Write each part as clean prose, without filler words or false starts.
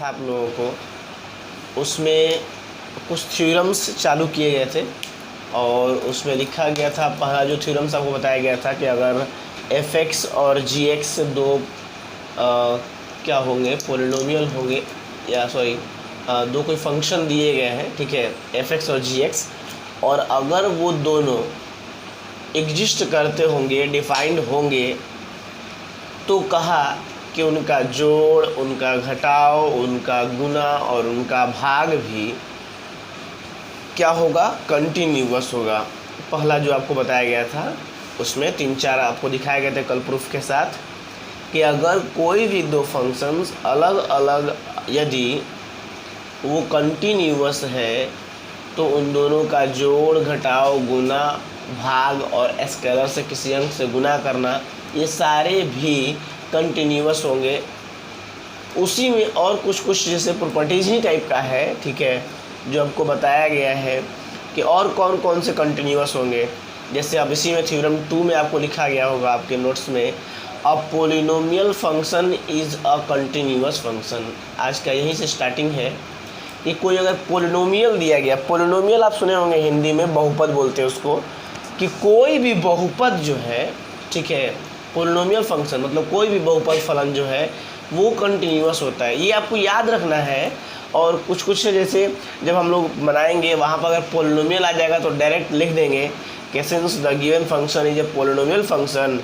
था आप लोगों को, उसमें कुछ थ्योरम्स चालू किए गए थे और उसमें लिखा गया था, पहला जो थ्योरम्स आपको बताया गया था कि अगर f(x) और g(x) दो क्या होंगे, पोलिनोमियल होंगे, या सॉरी दो कोई फंक्शन दिए गए हैं, ठीक है, f(x) और g(x), और अगर वो दोनों एग्जिस्ट करते होंगे, डिफाइंड होंगे, तो कहा कि उनका जोड़, उनका घटाव, उनका गुना और उनका भाग भी क्या होगा, कंटिन्यूअस होगा। पहला जो आपको बताया गया था उसमें 3-4 आपको दिखाए गए थे कल प्रूफ के साथ कि अगर कोई भी दो फंक्शंस अलग अलग यदि वो कंटिन्यूअस है तो उन दोनों का जोड़, घटाव, गुना, भाग और स्केलर से किसी अंक से गुना करना, ये सारे भी कंटिन्यूअस होंगे। उसी में और कुछ कुछ जैसे प्रॉपर्टीज ही टाइप का है, ठीक है, जो आपको बताया गया है कि और कौन कौन से कंटिन्यूअस होंगे। जैसे अब इसी में थ्योरम 2 में आपको लिखा गया होगा आपके नोट्स में, a polynomial function is a continuous function. आज का यहीं से स्टार्टिंग है कि कोई अगर पोलिनोमियल दिया गया, पोलिनोमियल आप सुने होंगे हिंदी में बहुपद बोलते हैं उसको, कि कोई भी बहुपद जो है, ठीक है, पोलिनोमियल फंक्शन मतलब कोई भी बहुपद फलन जो है वो कंटिन्यूअस होता है, ये आपको याद रखना है। और कुछ कुछ जैसे जब हम लोग बनाएंगे वहाँ पर अगर पोलिनोमियल आ जाएगा तो डायरेक्ट लिख देंगे कि since the given function is a polynomial function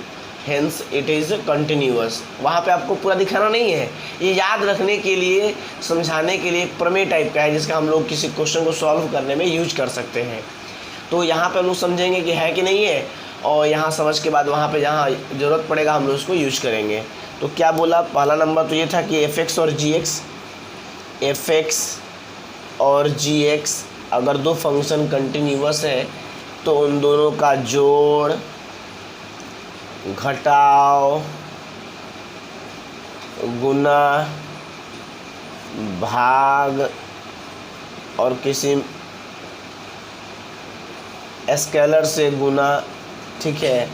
hence it is continuous. वहाँ पे आपको पूरा दिखाना नहीं है, ये याद रखने के लिए, समझाने के लिए एक प्रमेय टाइप का है जिसका हम लोग किसी क्वेश्चन को सॉल्व करने में यूज कर सकते हैं। तो यहाँ पे हम लोग समझेंगे कि है कि नहीं है, और यहाँ समझ के बाद वहाँ पे जहाँ ज़रूरत पड़ेगा हम लोग उसको यूज करेंगे। तो क्या बोला, पहला नंबर तो ये था कि f(x) और g(x), f(x) और g(x) अगर दो फंक्शन कंटिन्यूअस है तो उन दोनों का जोड़, घटाव, गुना, भाग और किसी स्केलर से गुना, ठीक है,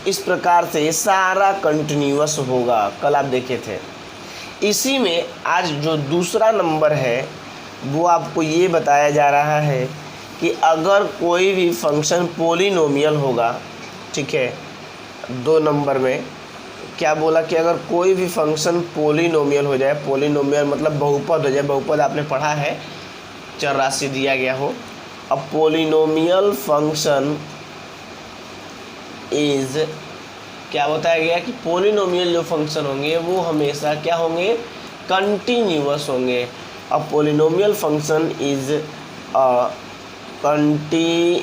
इस प्रकार से ये सारा कंटिन्यूअस होगा। कल आप देखे थे। इसी में आज जो दूसरा नंबर है वो आपको ये बताया जा रहा है कि अगर कोई भी फंक्शन पोलिनोमियल होगा, ठीक है, 2 नंबर में क्या बोला कि अगर कोई भी फंक्शन पोलिनोमियल हो जाए, पोलिनोमियल मतलब बहुपद हो जाए, बहुपद आपने पढ़ा है, चर राशि दिया गया हो। अब पोलिनोमियल फंक्शन इज़ क्या बताया गया कि पोलिनोमियल जो फंक्शन होंगे वो हमेशा क्या होंगे, कंटिन्यूअस होंगे। अब polynomial function is a continuous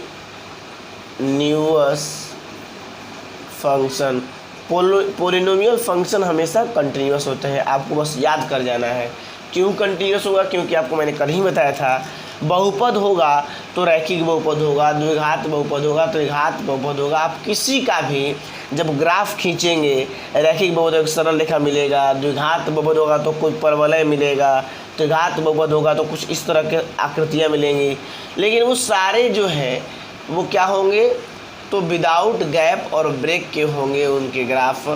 function. Polynomial function हमेशा कंटिन्यूअस होते हैं, आपको बस याद कर जाना है। क्यों कंटिन्यूअस होगा, क्योंकि आपको मैंने कल ही बताया था, बहुपद होगा तो रैखिक बहुपद होगा, द्विघात बहुपद होगा, त्रिघात बहुपद होगा। आप किसी का भी जब ग्राफ खींचेंगे, रैखिक बहुपद एक सरल रेखा मिलेगा, द्विघात बहुपद होगा तो कोई परवलय मिलेगा, त्रिघात बहुपद होगा तो कुछ इस तरह के आकृतियाँ मिलेंगी। लेकिन वो सारे जो हैं वो क्या होंगे, तो विदाउट गैप और ब्रेक के होंगे उनके ग्राफ,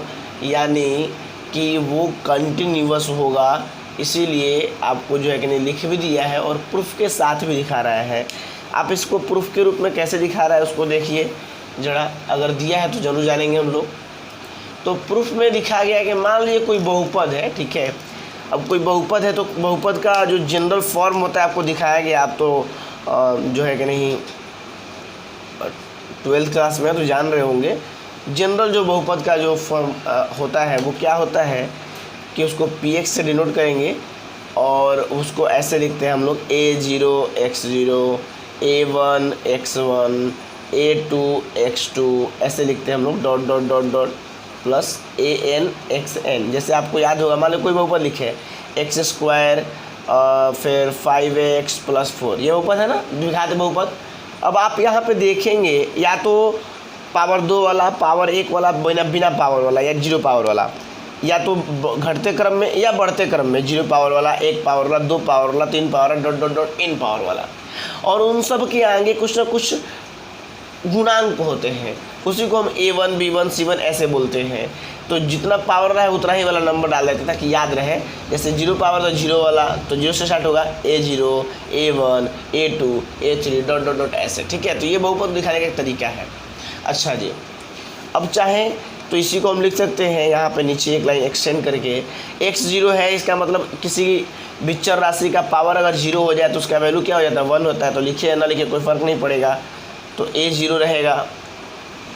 यानी कि वो कंटिन्यूअस होगा। इसीलिए आपको जो है कि नहीं लिख भी दिया है और प्रूफ के साथ भी दिखा रहा है। आप इसको प्रूफ के रूप में कैसे दिखा रहा है उसको देखिए जरा, अगर दिया है तो जरूर जानेंगे हम लोग। तो प्रूफ में दिखा गया है कि मान लीजिए कोई बहुपद है, ठीक है, अब कोई बहुपद है तो बहुपद का जो जनरल फॉर्म होता है आपको दिखाया गया। आप तो जो है कि नहीं 12th क्लास में तो जान रहे होंगे, जनरल जो बहुपद का जो फॉर्म होता है वो क्या होता है कि उसको px से डिनोट करेंगे और उसको ऐसे लिखते हैं हम लोग a0 x0, a1 x1, a2 x2, ऐसे लिखते हैं हम लोग dot dot dot dot plus an xn। जैसे आपको याद होगा, मान लो कोई बहुपद लिखे x² फिर 5x + 4, ये बहुपद है ना, द्विघात बहुपद। अब आप यहाँ पे देखेंगे या तो पावर 2 वाला, पावर 1 वाला, बिना पावर वाला या 0 पावर वाला, या तो घटते क्रम में या बढ़ते क्रम में 0 पावर वाला, 1 पावर वाला, 2 पावर वाला, 3 पावर वाला, dot dot dot n power वाला। और उन सब के आगे कुछ ना कुछ गुणांक होते हैं। उसी को हम A1 B1 C1 ऐसे बोलते हैं। तो जितना पावर रहा है उतना ही वाला नंबर डाल देते ताकि याद रहे। जैसे 0 पावर तो 0 वाला, तो 0 से स्टार्ट होगा A0 A1 A2 A3 dot dot dot ऐसे, ठीक है। तो ये बहुपद दिखाने का एक तरीका है। अच्छा जी, अब चाहें तो इसी को हम लिख सकते हैं यहाँ पे नीचे एक लाइन एक्सटेंड करके। x0 है, इसका मतलब किसी विचर राशि का पावर अगर 0 हो जाए तो उसका वैल्यू क्या हो जाता है, 1 होता है। तो लिखिए या ना लिखिए कोई फ़र्क नहीं पड़ेगा। तो A0 रहेगा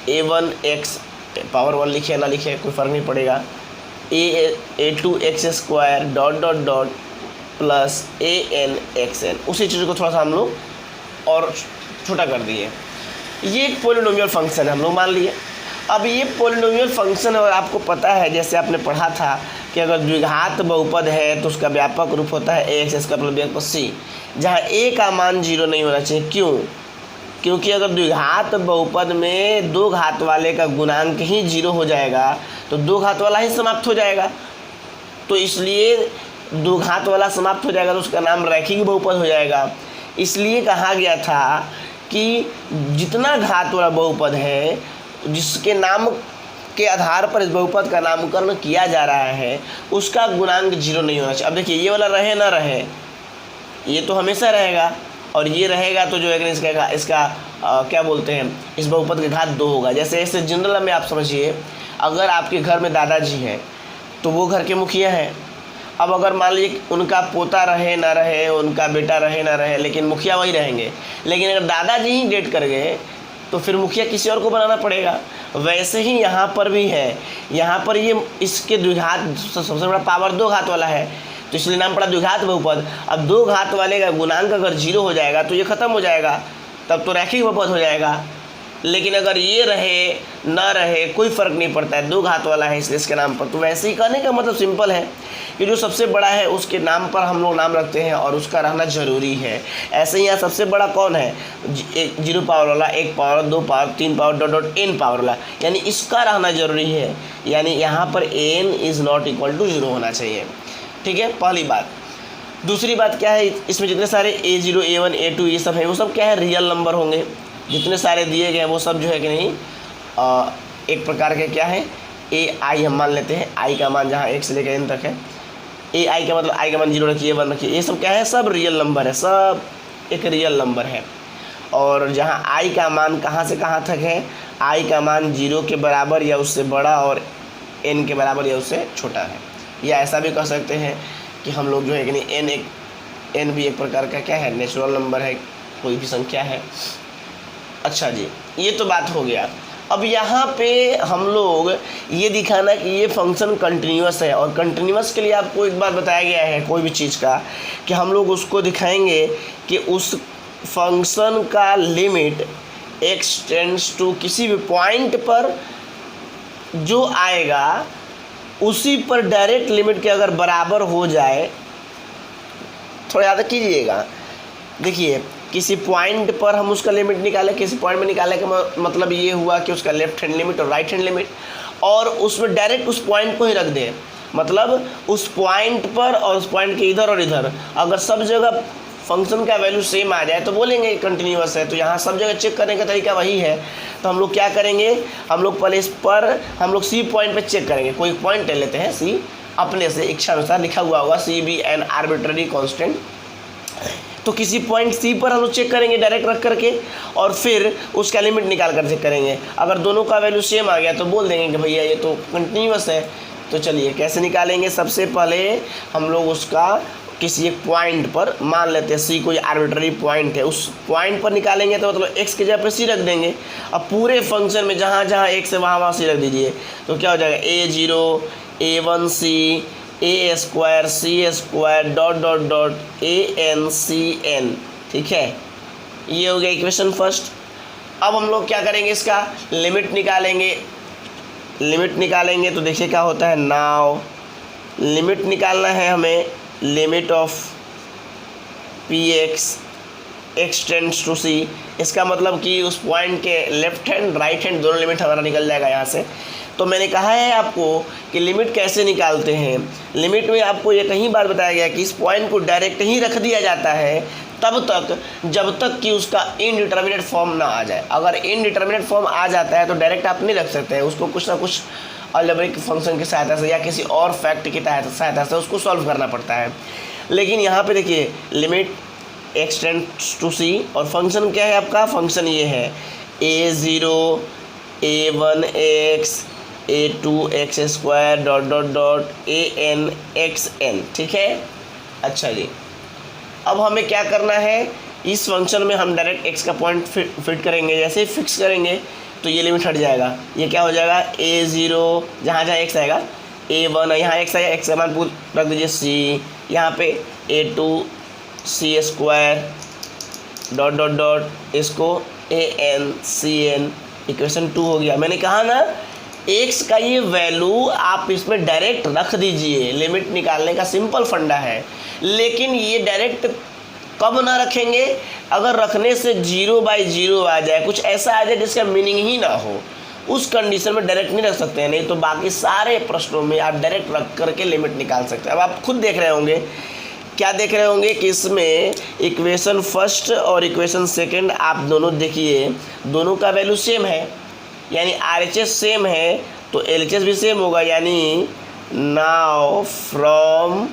A1 x पावर 1 लिखे ना लिखे कोई फ़र्क नहीं पड़ेगा, A2 x square dot dot dot plus AN xn। उसी चीज़ को थोड़ा सा हम लोग और छोटा कर दिए। ये एक पोलिनोमियल फंक्शन है, हम लोग मान लिए। अब ये पोलिनोमियल फंक्शन और आपको पता है, जैसे आपने पढ़ा था कि अगर द्विघात बहुपद है तो उसका व्यापक रूप होता है ax इसका प्लस b प्लस c, जहाँ a का मान 0 नहीं होना चाहिए। क्यों? क्योंकि अगर द्विघात बहुपद में दो घात वाले का गुणांक ही 0 हो जाएगा तो दो घात वाला ही समाप्त हो जाएगा। तो इसलिए दो घात वाला समाप्त हो जाएगा तो उसका नाम रैखिक बहुपद हो जाएगा। इसलिए कहा गया था कि जितना घात वाला बहुपद है, जिसके नाम के आधार पर इस बहुपद का नामकरण किया जा रहा है, उसका गुणांक 0 नहीं होना चाहिए। अब देखिए ये वाला रहे ना रहे, ये तो हमेशा रहेगा, और ये रहेगा तो जो है इसका क्या बोलते हैं, इस बहुपद का घात 2 होगा। जैसे ऐसे जनरल में आप समझिए, अगर आपके घर में दादाजी हैं तो वो घर के मुखिया हैं। अब अगर मान लीजिए उनका पोता रहे ना रहे, उनका बेटा रहे ना रहे, लेकिन मुखिया वही रहेंगे। लेकिन अगर दादाजी ही डेट कर गए तो फिर मुखिया किसी और को बनाना पड़ेगा। वैसे ही यहाँ पर भी है, यहाँ पर ये इसके द्विघात सबसे बड़ा पावर 2 घात वाला है, तो इसलिए नाम पड़ा द्विघात बहुपद। अब 2 घात वाले का गुणांक अगर 0 हो जाएगा तो ये खत्म हो जाएगा, तब तो रैखिक बहुपद हो जाएगा। लेकिन अगर ये रहे ना रहे कोई फ़र्क नहीं पड़ता है, 2 घात वाला है इसलिए इसके नाम पर। तो वैसे ही कहने का मतलब सिंपल है कि जो सबसे बड़ा है उसके नाम पर हम लोग नाम रखते हैं और उसका रहना ज़रूरी है। ऐसे ही यहाँ सबसे बड़ा कौन है, 0 पावर वाला, 1 power, 2 power, 3 power dot dot n power वाला, यानी इसका रहना ज़रूरी है। यानी यहाँ पर n is not equal to 0 होना चाहिए, ठीक है, पहली बात। दूसरी बात क्या है, इसमें जितने सारे A0 A1 A2 ये सब है, वो सब क्या है, रियल नंबर होंगे। जितने सारे दिए गए वो सब जो है कि नहीं एक प्रकार के क्या है, AI हम मान लेते हैं। I का मान जहाँ 1 से लेकर n तक है, AI का मतलब I का मान 0 रखिए 1 रखिए, ये सब क्या है, सब रियल नंबर है, सब एक रियल नंबर है। और जहाँ I का मान कहाँ से कहाँ तक है, I का मान 0 के बराबर या उससे बड़ा और n के बराबर या उससे छोटा है। या ऐसा भी कह सकते हैं कि हम लोग जो है कि नहीं n भी एक प्रकार का क्या है, नेचुरल नंबर है, कोई भी संख्या है। अच्छा जी, ये तो बात हो गया। अब यहाँ पे हम लोग ये दिखाना कि ये फंक्शन कंटिन्यूअस है, और कंटिन्यूअस के लिए आपको एक बार बताया गया है कोई भी चीज़ का कि हम लोग उसको दिखाएंगे कि उस फंक्शन का लिमिट x टेंड्स टू किसी भी पॉइंट पर जो आएगा उसी पर डायरेक्ट लिमिट के अगर बराबर हो जाए, थोड़ा याद कीजिएगा। देखिए किसी पॉइंट पर हम उसका लिमिट निकालें, किसी पॉइंट में निकालने का मतलब ये हुआ कि उसका लेफ्ट हैंड लिमिट और राइट हैंड लिमिट, और उसमें डायरेक्ट उस पॉइंट को ही रख दें। मतलब उस पॉइंट पर और उस पॉइंट के इधर और इधर अगर सब जगह फंक्शन का वैल्यू सेम आ जाए तो बोलेंगे कंटिन्यूअस है। तो यहाँ सब जगह चेक करने का तरीका वही है। तो हम लोग क्या करेंगे, हम लोग पहले इस पर हम लोग सी पॉइंट पे चेक करेंगे। कोई पॉइंट ले लेते हैं, सी अपने से इच्छा अनुसार लिखा हुआ होगा, c be an arbitrary constant. तो किसी पॉइंट सी पर हम लोग चेक करेंगे डायरेक्ट रख करके, और फिर उसका लिमिट निकाल कर चेक करेंगे। अगर दोनों का वैल्यू सेम आ गया तो बोल देंगे कि भैया ये तो कंटिन्यूअस है। तो चलिए कैसे निकालेंगे, सबसे पहले हम लोग उसका किसी एक पॉइंट पर मान लेते हैं सी कोई आर्बिट्ररी पॉइंट है, उस पॉइंट पर निकालेंगे तो मतलब एक्स के जगह पर सी रख देंगे। अब पूरे फंक्शन में जहाँ जहाँ एक्स है वहाँ सी रख दीजिए। तो क्या हो जाएगा, A0 A1 C A square C square dot dot dot AN CN, ठीक है। ये हो गया इक्वेशन फर्स्ट। अब हम लोग क्या करेंगे, इसका लिमिट निकालेंगे। लिमिट निकालेंगे तो देखिए क्या होता है, नाउ लिमिट निकालना है हमें, limit of Px x tends to C। इसका मतलब कि उस पॉइंट के लेफ्ट हैंड राइट हैंड दोनों लिमिट हमारा निकल जाएगा यहाँ से। तो मैंने कहा है आपको कि लिमिट कैसे निकालते हैं। लिमिट में आपको ये कहीं बार बताया गया कि इस पॉइंट को डायरेक्ट ही रख दिया जाता है तब तक जब तक कि उसका इनडिटर्मिनेट फॉर्म ना आ जाए। अगर इनडिटर्मिनेट फॉर्म आ जाता है तो डायरेक्ट आप नहीं रख सकते हैं, उसको कुछ ना कुछ अलजेब्रिक फंक्शन की सहायता से या किसी और फैक्ट की सहायता से उसको सॉल्व करना पड़ता है। लेकिन यहाँ पे देखिए limit x tends to c और फंक्शन क्या है आपका, फंक्शन ये है a0 a1x a2x² (an ठीक है। अच्छा जी, अब हमें क्या करना है, इस फंक्शन में हम डायरेक्ट x का पॉइंट फिट करेंगे। जैसे ही फिक्स करेंगे तो ये लिमिट हट जाएगा, ये क्या हो जाएगा a0 जहाँ जहाँ x आएगा a1 यहाँ x आएगा, x का मान रख दीजिए c, यहाँ पे a2c² इसको (an) इक्वेशन 2 हो गया। मैंने कहा ना x का ये वैल्यू आप इसमें डायरेक्ट रख दीजिए, लिमिट निकालने का सिंपल फंडा है। लेकिन ये डायरेक्ट कब ना रखेंगे, अगर रखने से 0/0 आ जाए, कुछ ऐसा आ जाए जिसका मीनिंग ही ना हो, उस कंडीशन में डायरेक्ट नहीं रख सकते हैं। नहीं तो बाकी सारे प्रश्नों में आप डायरेक्ट रख करके लिमिट निकाल सकते हैं। अब आप खुद देख रहे होंगे, क्या देख रहे होंगे कि इसमें इक्वेशन फर्स्ट और इक्वेशन सेकंड आप दोनों देखिए, दोनों का वैल्यू सेम है, यानी RHS सेम है तो LHS भी सेम होगा। यानी now from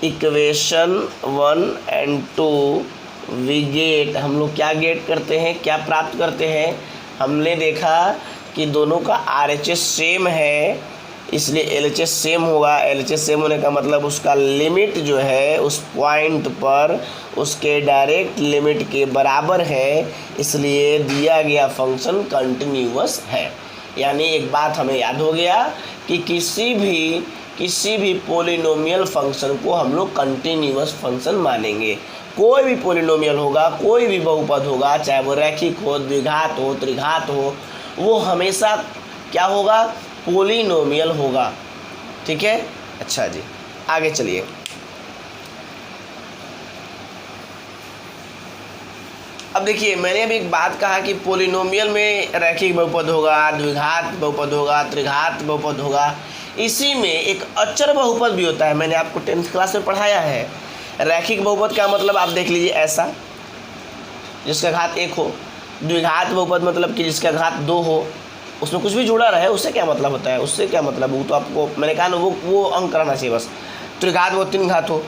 equation 1 and 2 we get, हम लोग क्या गेट करते हैं, क्या प्राप्त करते हैं, हमने देखा कि दोनों का RHS सेम है इसलिए LHS सेम होगा। LHS सेम होने का मतलब उसका लिमिट जो है उस पॉइंट पर उसके डायरेक्ट लिमिट के बराबर है, इसलिए दिया गया फंक्शन कंटिन्यूअस है। यानी एक बात हमें याद हो गया कि किसी भी पोलिनोमियल फंक्शन को हम लोग कंटिन्यूअस फंक्शन मानेंगे। कोई भी पोलिनोमियल होगा, कोई भी बहुपद होगा, चाहे वो रैखिक हो, द्विघात हो, त्रिघात हो, वो हमेशा क्या होगा, पोलिनोमियल होगा। ठीक है, अच्छा जी आगे चलिए। अब देखिए मैंने अभी एक बात कहा कि पोलिनोमियल में रैखिक बहुपद होगा, द्विघात बहुपद होगा, त्रिघात बहुपद होगा, इसी में एक अचर बहुपद भी होता है। मैंने आपको 10th क्लास में पढ़ाया है। रैखिक बहुपद का मतलब आप देख लीजिए ऐसा, जिसका घात 1 हो। द्विघात बहुपद मतलब कि जिसका घात 2 हो, उसमें कुछ भी जुड़ा रहे, उससे क्या मतलब होता है, उससे क्या मतलब, वो तो आपको मैंने कहा ना वो अंक कराना चाहिए बस। त्रिघात वो 3 घात हो।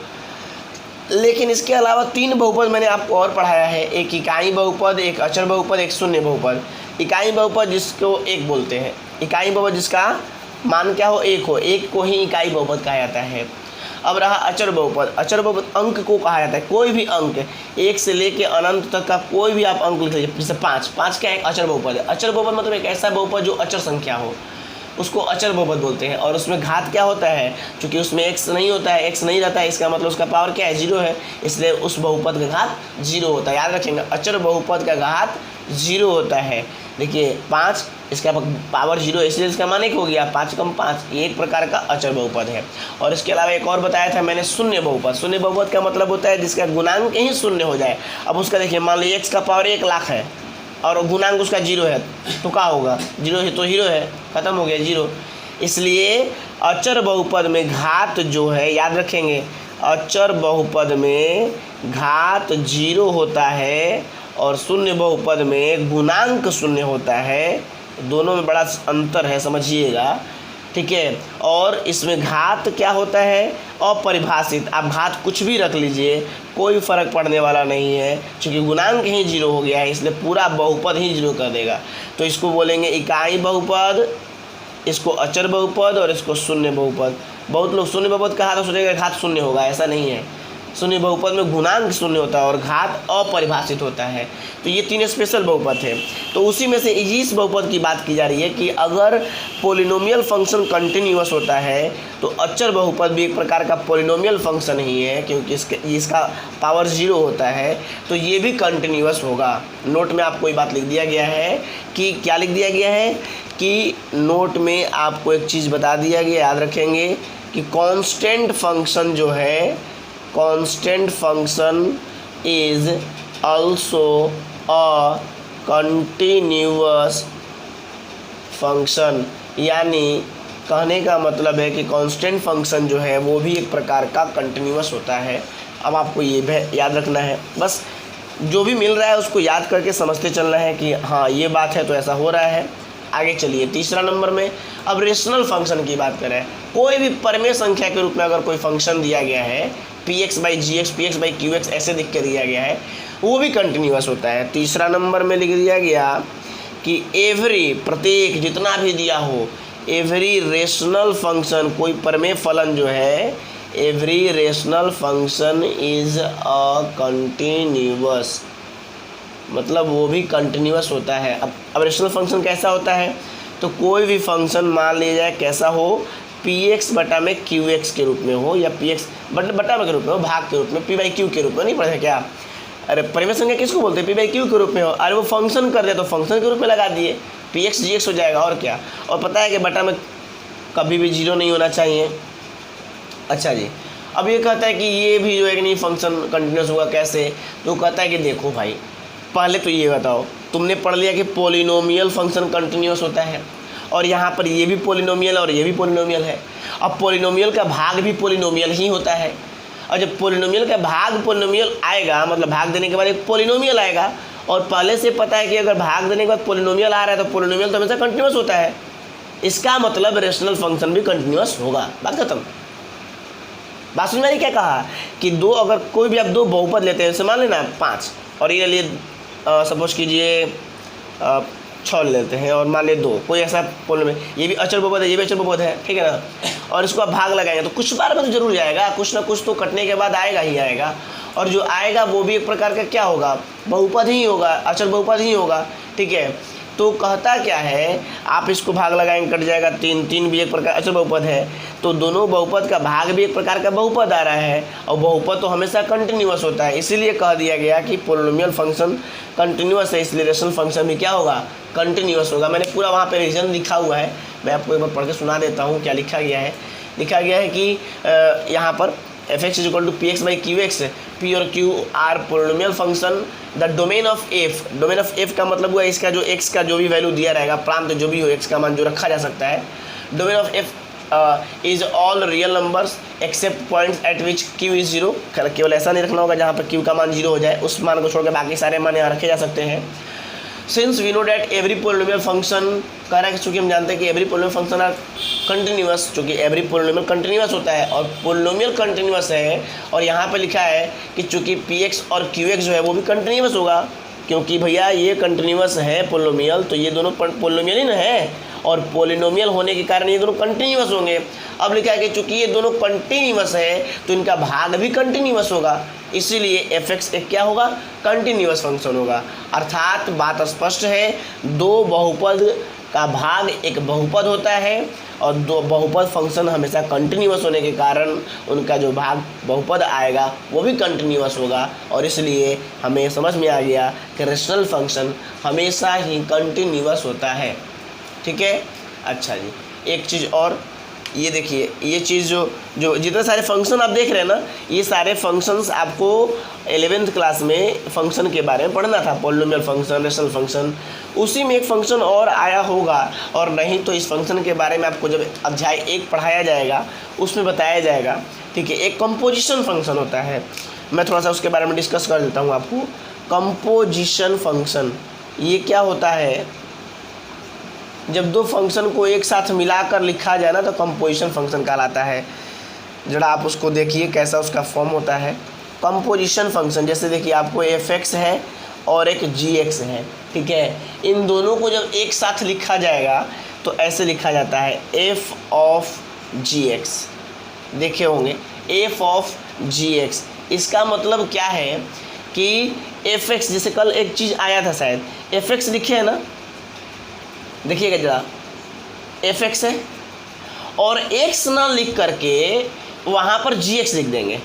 लेकिन इसके अलावा 3 बहुपद मैंने आपको और पढ़ाया है, एक इकाई बहुपद, एक अचर बहुपद, एक शून्य बहुपद। इकाई बहुपद जिसको 1 बोलते हैं, इकाई बहुपद जिसका मान क्या हो, 1 हो, 1 को ही इकाई बहुपद कहा जाता है। अब रहा अचर बहुपद। अचर बहुपद अंक को कहा जाता है, कोई भी अंक 1 से लेके अनंत तक का कोई भी आप अंक लिख लीजिए, जैसे 5 क्या एक अचर बहुपद है। अचर बहुपद मतलब एक ऐसा बहुपद जो अचर संख्या हो, उसको अचर बहुपद बोलते हैं। और उसमें घात क्या होता है, क्योंकि उसमें x नहीं होता है, x नहीं रहता है, इसका मतलब उसका पावर क्या है, 0 है, इसलिए उस बहुपद का घात 0 होता है। याद रखेंगे, अचर बहुपद का घात 0 होता है। देखिए 5, इसका पावर 0 है, इसलिए इसका मान 1 हो गया, 5 × 5, ये एक प्रकार का अचर बहुपद है। और इसके अलावा एक और बताया था मैंने, शून्य बहुपद। शून्य बहुपद का मतलब होता है जिसका गुणांक ही शून्य हो जाए। अब उसका देखिए, मान लीजिए x का पावर 1 लाख है और गुणांक उसका 0 है, तो क्या होगा, 0 है तो हीरो है, ख़त्म हो गया 0। इसलिए अचर बहुपद में घात जो है, याद रखेंगे, अचर बहुपद में घात 0 होता है और शून्य बहुपद में गुणांक 0 होता है। दोनों में बड़ा अंतर है, समझिएगा। ठीक है, और इसमें घात क्या होता है, अपरिभाषित। आप घात कुछ भी रख लीजिए, कोई फर्क पड़ने वाला नहीं है, क्योंकि गुणांक ही 0 हो गया है, इसलिए पूरा बहुपद ही 0 कर देगा। तो इसको बोलेंगे इकाई बहुपद, इसको अचर बहुपद और इसको शून्य बहुपद। बहुत लोग शून्य बहुपद कहा तो सोचेगा घात 0 होगा, ऐसा नहीं है। शून्य बहुपद में गुणांक 0 होता है और घात अपरिभाषित होता है। तो ये 3 स्पेशल बहुपद है। तो उसी में से इस बहुपद की बात की जा रही है कि अगर पोलिनोमियल फंक्शन कंटिन्यूअस होता है तो अचर बहुपद भी एक प्रकार का पोलिनोमियल फंक्शन ही है, क्योंकि इसका पावर 0 होता है, तो ये भी कंटिन्यूअस होगा। नोट में आपको ये बात लिख दिया गया है कि क्या लिख दिया गया है कि नोट में आपको एक चीज़ बता दिया गया, याद रखेंगे कि कांस्टेंट फंक्शन जो है, constant function is also a continuous function. यानी कहने का मतलब है कि कांस्टेंट फंक्शन जो है वो भी एक प्रकार का कंटिन्यूअस होता है। अब आपको ये भी याद रखना है, बस जो भी मिल रहा है उसको याद करके समझते चलना है कि हाँ ये बात है तो ऐसा हो रहा है। आगे चलिए तीसरा नंबर में अब रेशनल फंक्शन की बात करें। कोई भी परमेय संख्या के रूप में अगर कोई फंक्शन दिया गया है px/gx, px/qx ऐसे लिख के दिया गया है, वो भी कंटिन्यूअस होता है। तीसरा नंबर में लिख दिया गया कि एवरी, प्रत्येक, जितना भी दिया हो, एवरी रेशनल फंक्शन, कोई परमेय फलन जो है, every rational function is a continuous, मतलब वो भी कंटिन्यूअस होता है। अब रेशनल फंक्शन कैसा होता है, तो कोई भी फंक्शन मान लिया जाए कैसा हो, px बटा में qx के रूप में हो, या px बटा में के रूप में हो, भाग के रूप में, p/q के रूप में, नहीं पढ़े क्या? अरे परिमेय संख्या किसको बोलते हैं? p/q के रूप में हो। अरे वो फंक्शन कर दे तो फंक्शन के रूप में लगा दिए, px/gx हो जाएगा, और क्या। और पता है कि बटा में कभी भी जीरो नहीं होना चाहिए। अच्छा जी, अब ये कहता है कि ये भी जो है कि नहीं फंक्शन कंटिन्यूस होगा, कैसे? तो कहता है कि देखो भाई, पहले तो ये बताओ, तुमने पढ़ लिया कि पोलिनोमियल फंक्शन कंटिन्यूस होता है, और यहाँ पर ये भी पोलिनोमियल और ये भी पोलिनोमियल है। अब पोलिनोमियल का भाग भी पोलिनोमियल ही होता है, और जब पोलिनोमियल का भाग पोलिनोमियल आएगा, मतलब भाग देने के बाद एक पोलिनोमियल आएगा, और पहले से पता है कि अगर भाग देने के बाद पोलिनोमियल आ रहा है तो पोलिनोमियल तो हमेशा कंटिन्यूस होता है। इसका मतलब रेशनल फंक्शन भी कंटिन्यूस होगा। बात खत्म। बात सुन मैंने क्या कहा कि दो, अगर कोई भी आप दो बहुपद लेते हैं, जैसे मान लेना 5 और ये लिए सपोज कीजिए 6 लेते हैं, और मान ले 2, कोई ऐसा पोलिनोमियल, ये भी अचर बहुपद है, ये भी अचर बहुपद है, ठीक है ना, और इसको आप भाग लगाएंगे तो कुछ बार में तो जरूर जाएगा, कुछ ना कुछ तो कटने के बाद आएगा ही आएगा, और जो आएगा वो भी एक प्रकार का क्या होगा, बहुपद ही होगा, अचर बहुपद ही होगा, ठीक है। तो कहता क्या है, आप इसको भाग लगाएंगे कट जाएगा 3 भी एक प्रकार अचर बहुपद है, तो दोनों बहुपद का भाग भी एक प्रकार का बहुपद आ रहा है, और बहुपद तो हमेशा कंटिन्यूअस होता है। इसीलिए कह दिया गया कि पोलिनोमियल फंक्शन कंटिन्यूअस है, इसलिए रेशनल फंक्शन भी क्या होगा, कंटिन्यूअस होगा। मैंने पूरा वहाँ पे रीजन लिखा हुआ है, मैं आपको एक बार पढ़ के सुना देता हूँ क्या लिखा गया है। लिखा गया है कि यहाँ पर fx = px/qx, p और q are polynomial function the domain of f। Domain of f का मतलब हुआ इसका जो x का जो भी वैल्यू दिया रहेगा, प्रांत जो भी हो x का मान जो रखा जा सकता है, domain of f is all real numbers accept points at which q is 0। केवल ऐसा नहीं रखना होगा जहाँ पर q का मान 0 हो जाए, उस मान को छोड़कर बाकी सारे मान यहाँ रखे जा सकते हैं। Since we know that every polynomial function, कह रहा है कि चूँकि हम जानते हैं कि every polynomial function are continuous, चूँकि एवरी पोलिनोमियल कंटिन्यूअस होता है और पोलिनोमियल कंटिन्यूअस है, और यहाँ पे लिखा है कि चूँकि px और qx जो है वो भी कंटिन्यूअस होगा, क्योंकि भैया ये कंटिन्यूअस है पोलिनोमियल, तो ये दोनों पोलिनोमियल ही ना है, और पोलिनोमियल होने के कारण ये दोनों कंटिन्यूअस होंगे। अब लिखा है कि चूँकि ये दोनों कंटिन्यूअस है तो इनका भाग भी कंटिन्यूअस होगा, इसीलिए fx एक क्या होगा, कंटिन्यूअस फंक्शन होगा। अर्थात बात स्पष्ट है, दो बहुपद का भाग एक बहुपद होता है, और दो बहुपद फंक्शन हमेशा कंटिन्यूअस होने के कारण उनका जो भाग बहुपद आएगा वो भी कंटिन्यूअस होगा, और इसलिए हमें समझ में आ गया कि रेशनल फंक्शन हमेशा ही कंटिन्यूअस होता है, ठीक है। अच्छा जी, एक चीज़ और, ये देखिए, ये चीज़ जो जितने सारे फंक्शन आप देख रहे हैं ना, ये सारे फंक्शंस आपको 11th क्लास में फंक्शन के बारे में पढ़ना था, पोलिनोमियल फंक्शन, रेशनल फंक्शन। उसी में एक फंक्शन और आया होगा, और नहीं तो इस फंक्शन के बारे में आपको जब अध्याय 1 पढ़ाया जाएगा उसमें बताया जाएगा, ठीक है। एक कंपोजिशन फंक्शन होता है, मैं थोड़ा सा उसके बारे में डिस्कस कर देता हूँ आपको। कंपोजिशन फंक्शन ये क्या होता है, जब दो फंक्शन को एक साथ मिलाकर लिखा जाए ना तो कंपोजिशन फंक्शन कहलाता है। जरा आप उसको देखिए कैसा उसका फॉर्म होता है। कंपोजिशन फंक्शन, जैसे देखिए आपको fx है और एक gx है, ठीक है, इन दोनों को जब एक साथ लिखा जाएगा तो ऐसे लिखा जाता है f ऑफ gx। देखे होंगे f ऑफ gx, इसका मतलब क्या है कि fx, जैसे कल एक चीज़ आया था शायद, fx लिखे है ना, देखिएगा जरा, fx है और x ना लिख करके वहाँ पर gx लिख देंगे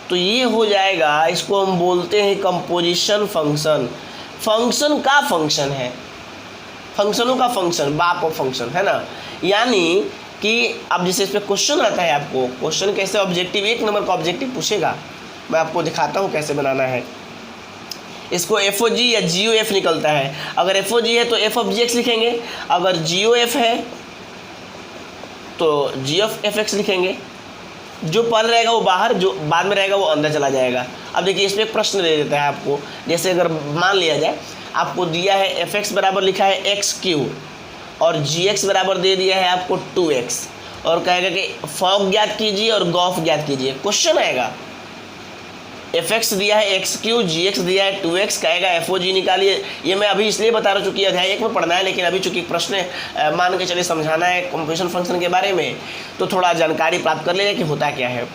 तो ये हो जाएगा, इसको हम बोलते हैं कंपोजिशन फंक्शन। फंक्शन का फंक्शन है, फंक्शनों का फंक्शन, बाप ऑफ फंक्शन है ना। यानी कि अब जैसे इस पर क्वेश्चन आता है, आपको क्वेश्चन कैसे ऑब्जेक्टिव, 1 नंबर का ऑब्जेक्टिव पूछेगा, मैं आपको दिखाता हूँ कैसे बनाना है। इसको FOG या GOF निकलता है। अगर FOG है तो f ऑफ gx लिखेंगे, अगर GOF है तो जी ऑफ एफ एक्स लिखेंगे, जो पहले रहेगा वो बाहर, जो बाद में रहेगा वो अंदर चला जाएगा। अब देखिए इसमें एक प्रश्न दे देता है आपको, जैसे अगर मान लिया जाए आपको दिया है एफ एक्स बराबर लिखा है एक्स क्यू और जी एक्स बराबर दे दिया है आपको 2x और कहेगा कि फॉग ज्ञात कीजिए और गॉफ ज्ञात कीजिए। क्वेश्चन आएगा एफ एक्स दिया है एक्स क्यू, जी एक्स दिया है 2x, कहेगा एफ ओ जी निकालिए। ये मैं अभी इसलिए बता रहा हूँ चूँकि अध्याय 1 में पढ़ना है, लेकिन अभी चूँकि प्रश्न मान के चलिए समझाना है कंपोजिशन फंक्शन के बारे में, तो थोड़ा जानकारी प्राप्त कर लेगा कि होता क्या है।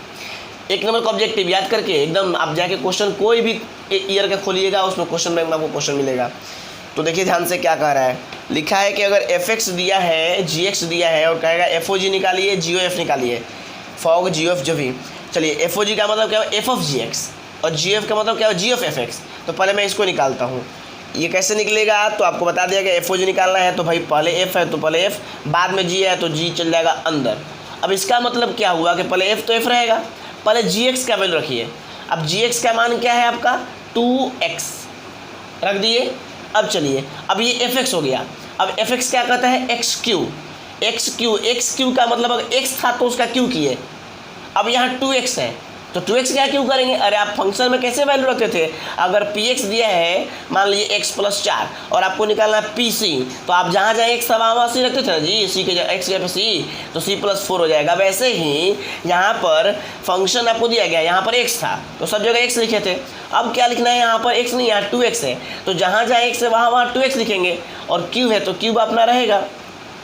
1 नंबर का ऑब्जेक्टिव याद करके एकदम आप जाके क्वेश्चन कोई भी ईयर का खोलिएगा, उसमें क्वेश्चन बैंक में आपको क्वेश्चन मिलेगा। तो देखिए ध्यान से क्या कह रहा है, लिखा है कि अगर एफ एक्स दिया है, जी एक्स दिया है और कहेगा एफ ओ जी निकालिए, जी ओ एफ निकालिए, फॉग जी ओ एफ जो भी। चलिए एफ ओ जी का मतलब क्या है, एफ ऑफ जी एक्स, और जी एफ का मतलब क्या है, जी ऑफ एफ एक्स। तो पहले मैं इसको निकालता हूँ, ये कैसे निकलेगा, तो आपको बता दिया कि एफ ओ जी निकालना है तो भाई पहले एफ है तो पहले एफ, बाद में जी है तो जी चल जाएगा अंदर। अब इसका मतलब क्या हुआ कि पहले एफ तो एफ रहेगा, पहले जी एक्स का वैल्यू रखिए। अब जी एक्स का मान क्या है आपका 2x रख दिए। अब चलिए अब ये एफ एक्स हो गया, अब एफ एक्स क्या कहता है एक्स क्यू, एक्स क्यू का मतलब अगर एक्स था तो उसका क्यू किए। अब यहाँ 2x है तो 2x क्या क्यों करेंगे, अरे आप फंक्शन में कैसे वैल्यू रखते थे, अगर px दिया है मान लीजिए x + 4 और आपको निकालना है pc, तो आप जहाँ जहाँ x वहाँ c रखते थे ना जी, c के x जगह पे c तो c + 4 हो जाएगा। वैसे ही यहाँ पर फंक्शन आपको दिया गया, यहाँ पर x था तो सब जगह x लिखे थे। अब क्या लिखना है, यहाँ पर x नहीं, यहाँ 2x है तो जहाँ जहाँ x है वहाँ 2x लिखेंगे, और q है तो क्यूब अपना रहेगा।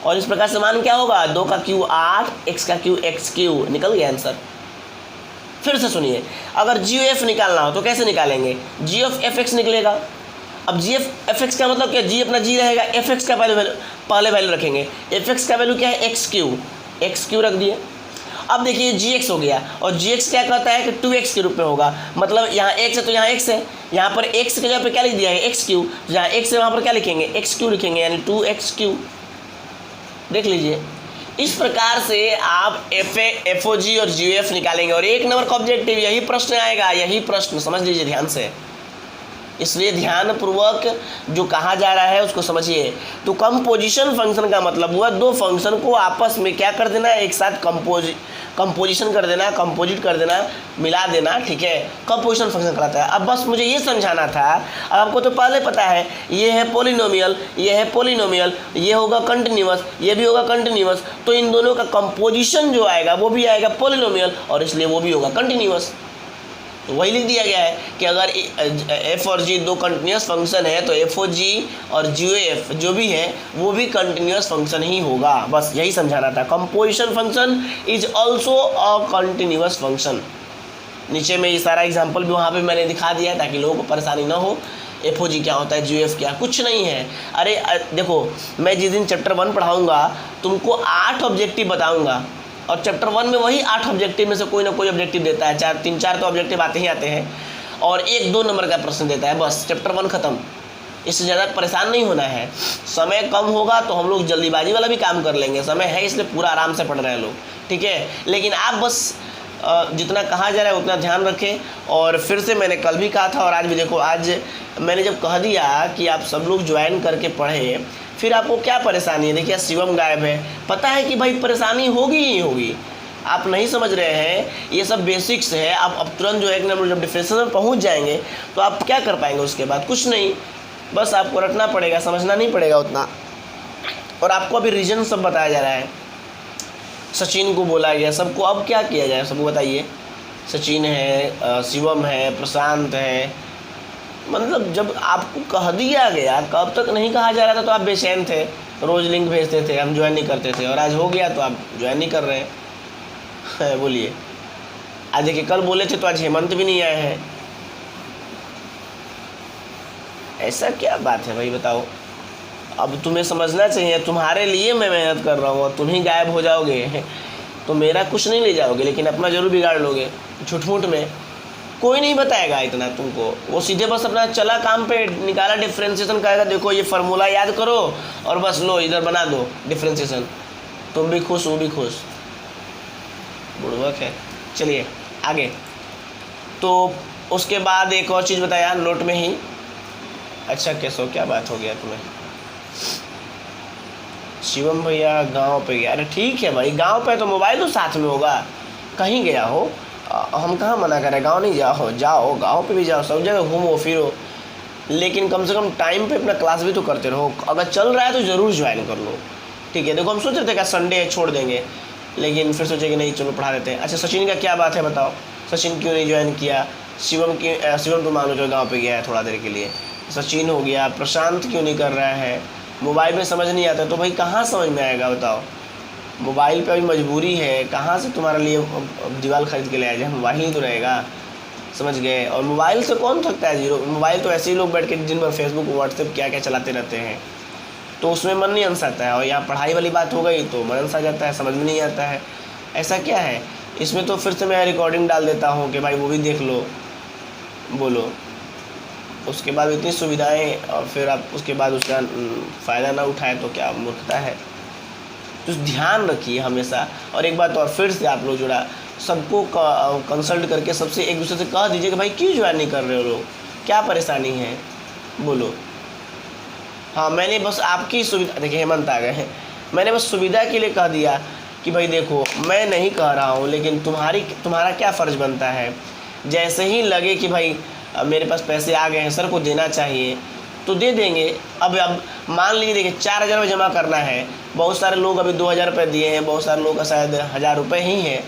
और इस प्रकार से मान क्या होगा, 2 का क्यू 8, x का क्यू x क्यू, निकल गया आंसर। फिर से सुनिए, अगर जी एफ निकालना हो तो कैसे निकालेंगे, जी ऑफ एफ एक्स निकलेगा। अब जी एफ एक्स का मतलब क्या, जी अपना जी रहेगा, एफ एक्स का पहले वैल्यू रखेंगे, एफ एक्स का वैल्यू क्या है एक्स क्यू रख दिए। अब देखिए जी एक्स हो गया, और जी एक्स क्या कहता है कि 2x के रूप में होगा, मतलब यहाँ x है तो यहाँ x है, यहाँ पर x के जगह पे क्या लिख दिया है एक्स क्यू, जहाँ x है वहाँ पर क्या लिखेंगे एक्स क्यू लिखेंगे, यानी 2x क्यू। देख लीजिए इस प्रकार से आप एफ ओ जी और जी एफ निकालेंगे, और 1 नंबर का ऑब्जेक्टिव यही प्रश्न आएगा, यही प्रश्न समझ लीजिए ध्यान से। इसलिए ध्यानपूर्वक जो कहा जा रहा है उसको समझिए। तो कंपोजिशन फंक्शन का मतलब हुआ 2 फंक्शन को आपस में क्या कर देना, एक साथ कंपोजिशन कर देना, कंपोजिट कर देना, मिला देना, ठीक है, कंपोजिशन फंक्शन कहलाता है। अब बस मुझे ये समझाना था, अब आपको तो पहले पता है ये है पोलिनोमियल, ये है पोलिनोमियल, ये होगा कंटिन्यूअस, ये भी होगा कंटिन्यूअस, तो इन दोनों का कंपोजिशन जो आएगा वो भी आएगा पोलिनोमियल और इसलिए वो भी होगा कंटिन्यूअस। तो वही लिख दिया गया है कि अगर एफ और जी 2 कंटिन्यूस फंक्शन है तो एफ ओ जी और जी एफ जो भी है वो भी कंटिन्यूस फंक्शन ही होगा। बस यही समझाना था। Composition function is also a continuous function. नीचे में ये सारा एग्जाम्पल भी वहाँ पे मैंने दिखा दिया है ताकि लोगों को परेशानी ना हो। एफ ओ जी क्या होता है, जी एफ क्या, कुछ नहीं है। अरे देखो, मैं जिस दिन चैप्टर 1 पढ़ाऊँगा तुमको 8 ऑब्जेक्टिव बताऊँगा, और चैप्टर 1 में वही 8 ऑब्जेक्टिव में से कोई ना कोई ऑब्जेक्टिव देता है, 3-4 तो ऑब्जेक्टिव आते ही आते हैं, और 1-2 नंबर का प्रश्न देता है, बस चैप्टर 1 खत्म। इससे ज़्यादा परेशान नहीं होना है। समय कम होगा तो हम लोग जल्दीबाजी वाला भी काम कर लेंगे, समय है इसलिए पूरा आराम से पढ़ रहे हैं लोग, ठीक है। लेकिन आप बस जितना कहा जा रहा है उतना ध्यान रखें। और फिर से मैंने कल भी कहा था और आज भी देखो, आज मैंने जब कह दिया कि आप सब लोग ज्वाइन करके पढ़ें, फिर आपको क्या परेशानी है। देखिए शिवम गायब है, पता है कि भाई परेशानी होगी ही होगी, आप नहीं समझ रहे हैं, ये सब बेसिक्स है। आप अब तुरंत जो 1 नंबर जब डिफरेंशियल में पहुंच जाएंगे तो आप क्या कर पाएंगे उसके बाद, कुछ नहीं, बस आपको रटना पड़ेगा, समझना नहीं पड़ेगा उतना। और आपको अभी रीजन सब बताया जा रहा है, सचिन को बोला गया, सबको अब क्या किया जाए सबको बताइए। सचिन है, शिवम है, प्रशांत है, मतलब जब आपको कह दिया गया, कब तक नहीं कहा जा रहा था तो आप बेचैन थे, रोज़ लिंक भेजते थे, हम ज्वाइन नहीं करते थे, और आज हो गया तो आप ज्वाइन नहीं कर रहे हैं। बोलिए, आज देखिए कल बोले थे तो आज हेमंत भी नहीं आए हैं, ऐसा क्या बात है भाई बताओ। अब तुम्हें समझना चाहिए, तुम्हारे लिए मैं मेहनत कर रहा हूँ और तुम ही गायब हो जाओगे तो मेरा कुछ नहीं ले जाओगे, लेकिन अपना जरूर बिगाड़ लोगे झूठ-मूठ में। कोई नहीं बताएगा इतना तुमको, वो सीधे बस अपना चला काम पे, निकाला डिफ्रेंशिएशन, कहेगा देखो ये फार्मूला याद करो और बस लो इधर बना दो डिफ्रेंशिएशन, तुम भी खुश वो भी खुश, बुड़बक है। चलिए आगे। तो उसके बाद एक और चीज़ बताया नोट में ही। अच्छा कैसो, क्या बात हो गया तुम्हें, शिवम भैया गांव पे गया। अरे ठीक है भाई, गांव पे तो मोबाइल तो साथ में होगा, कहीं गया हो, हम कहाँ मना करें, गांव नहीं जाओ, जाओ गांव पे भी जाओ, सब जगह घूमो फिरो, लेकिन कम से कम टाइम पे अपना क्लास भी तो करते रहो। अगर चल रहा है तो ज़रूर ज्वाइन कर लो, ठीक है। देखो हम सोच रहे थे क्या संडे है छोड़ देंगे, लेकिन फिर सोचे कि नहीं चलो पढ़ा देते हैं। अच्छा सचिन का क्या बात है बताओ, सचिन क्यों नहीं ज्वाइन किया? शिवम तो मान लो जो गाँव पे गया है थोड़ा देर के लिए, सचिन हो गया, प्रशांत क्यों नहीं कर रहा है? मोबाइल में समझ नहीं आता तो भाई कहाँ समझ में आएगा बताओ? मोबाइल पे अभी मजबूरी है, कहाँ से तुम्हारे लिए दीवार खरीद के ले आया जाए, मोबाइल ही तो रहेगा, समझ गए। और मोबाइल से कौन थकता है, जीरो मोबाइल तो ऐसे ही लोग बैठ के दिन भर फेसबुक व्हाट्सएप क्या क्या चलाते रहते हैं, तो उसमें मन नहीं अंसाता है। और यहाँ पढ़ाई वाली बात हो गई तो मन अंसा जाता है, समझ में नहीं आता है। ऐसा क्या है इसमें? तो फिर से मैं रिकॉर्डिंग डाल देता हूँ कि भाई वो भी देख लो, बोलो। उसके बाद इतनी सुविधाएं और फिर आप उसके बाद उसका फ़ायदा ना उठाए तो क्या मूर्खता है। तो ध्यान रखिए हमेशा। और एक बात और फिर से आप लोग जुड़ा, सबको कंसल्ट करके सबसे एक दूसरे से कह दीजिए कि भाई क्यों ज्वाइन नहीं कर रहे हो लोग, क्या परेशानी है, बोलो। हाँ मैंने बस आपकी सुविधा, देखिए हेमंत आ गए हैं, मैंने बस सुविधा के लिए कह दिया कि भाई देखो मैं नहीं कह रहा हूँ, लेकिन तुम्हारा क्या फ़र्ज़ बनता है, जैसे ही लगे कि भाई मेरे पास पैसे आ गए हैं, सर को देना चाहिए तो दे देंगे। अब मान लीजिए देखिए 4,000 रुपये जमा करना है, बहुत सारे लोग अभी 2,000 रुपये दिए हैं, बहुत सारे लोग का शायद 1,000 रुपये ही है,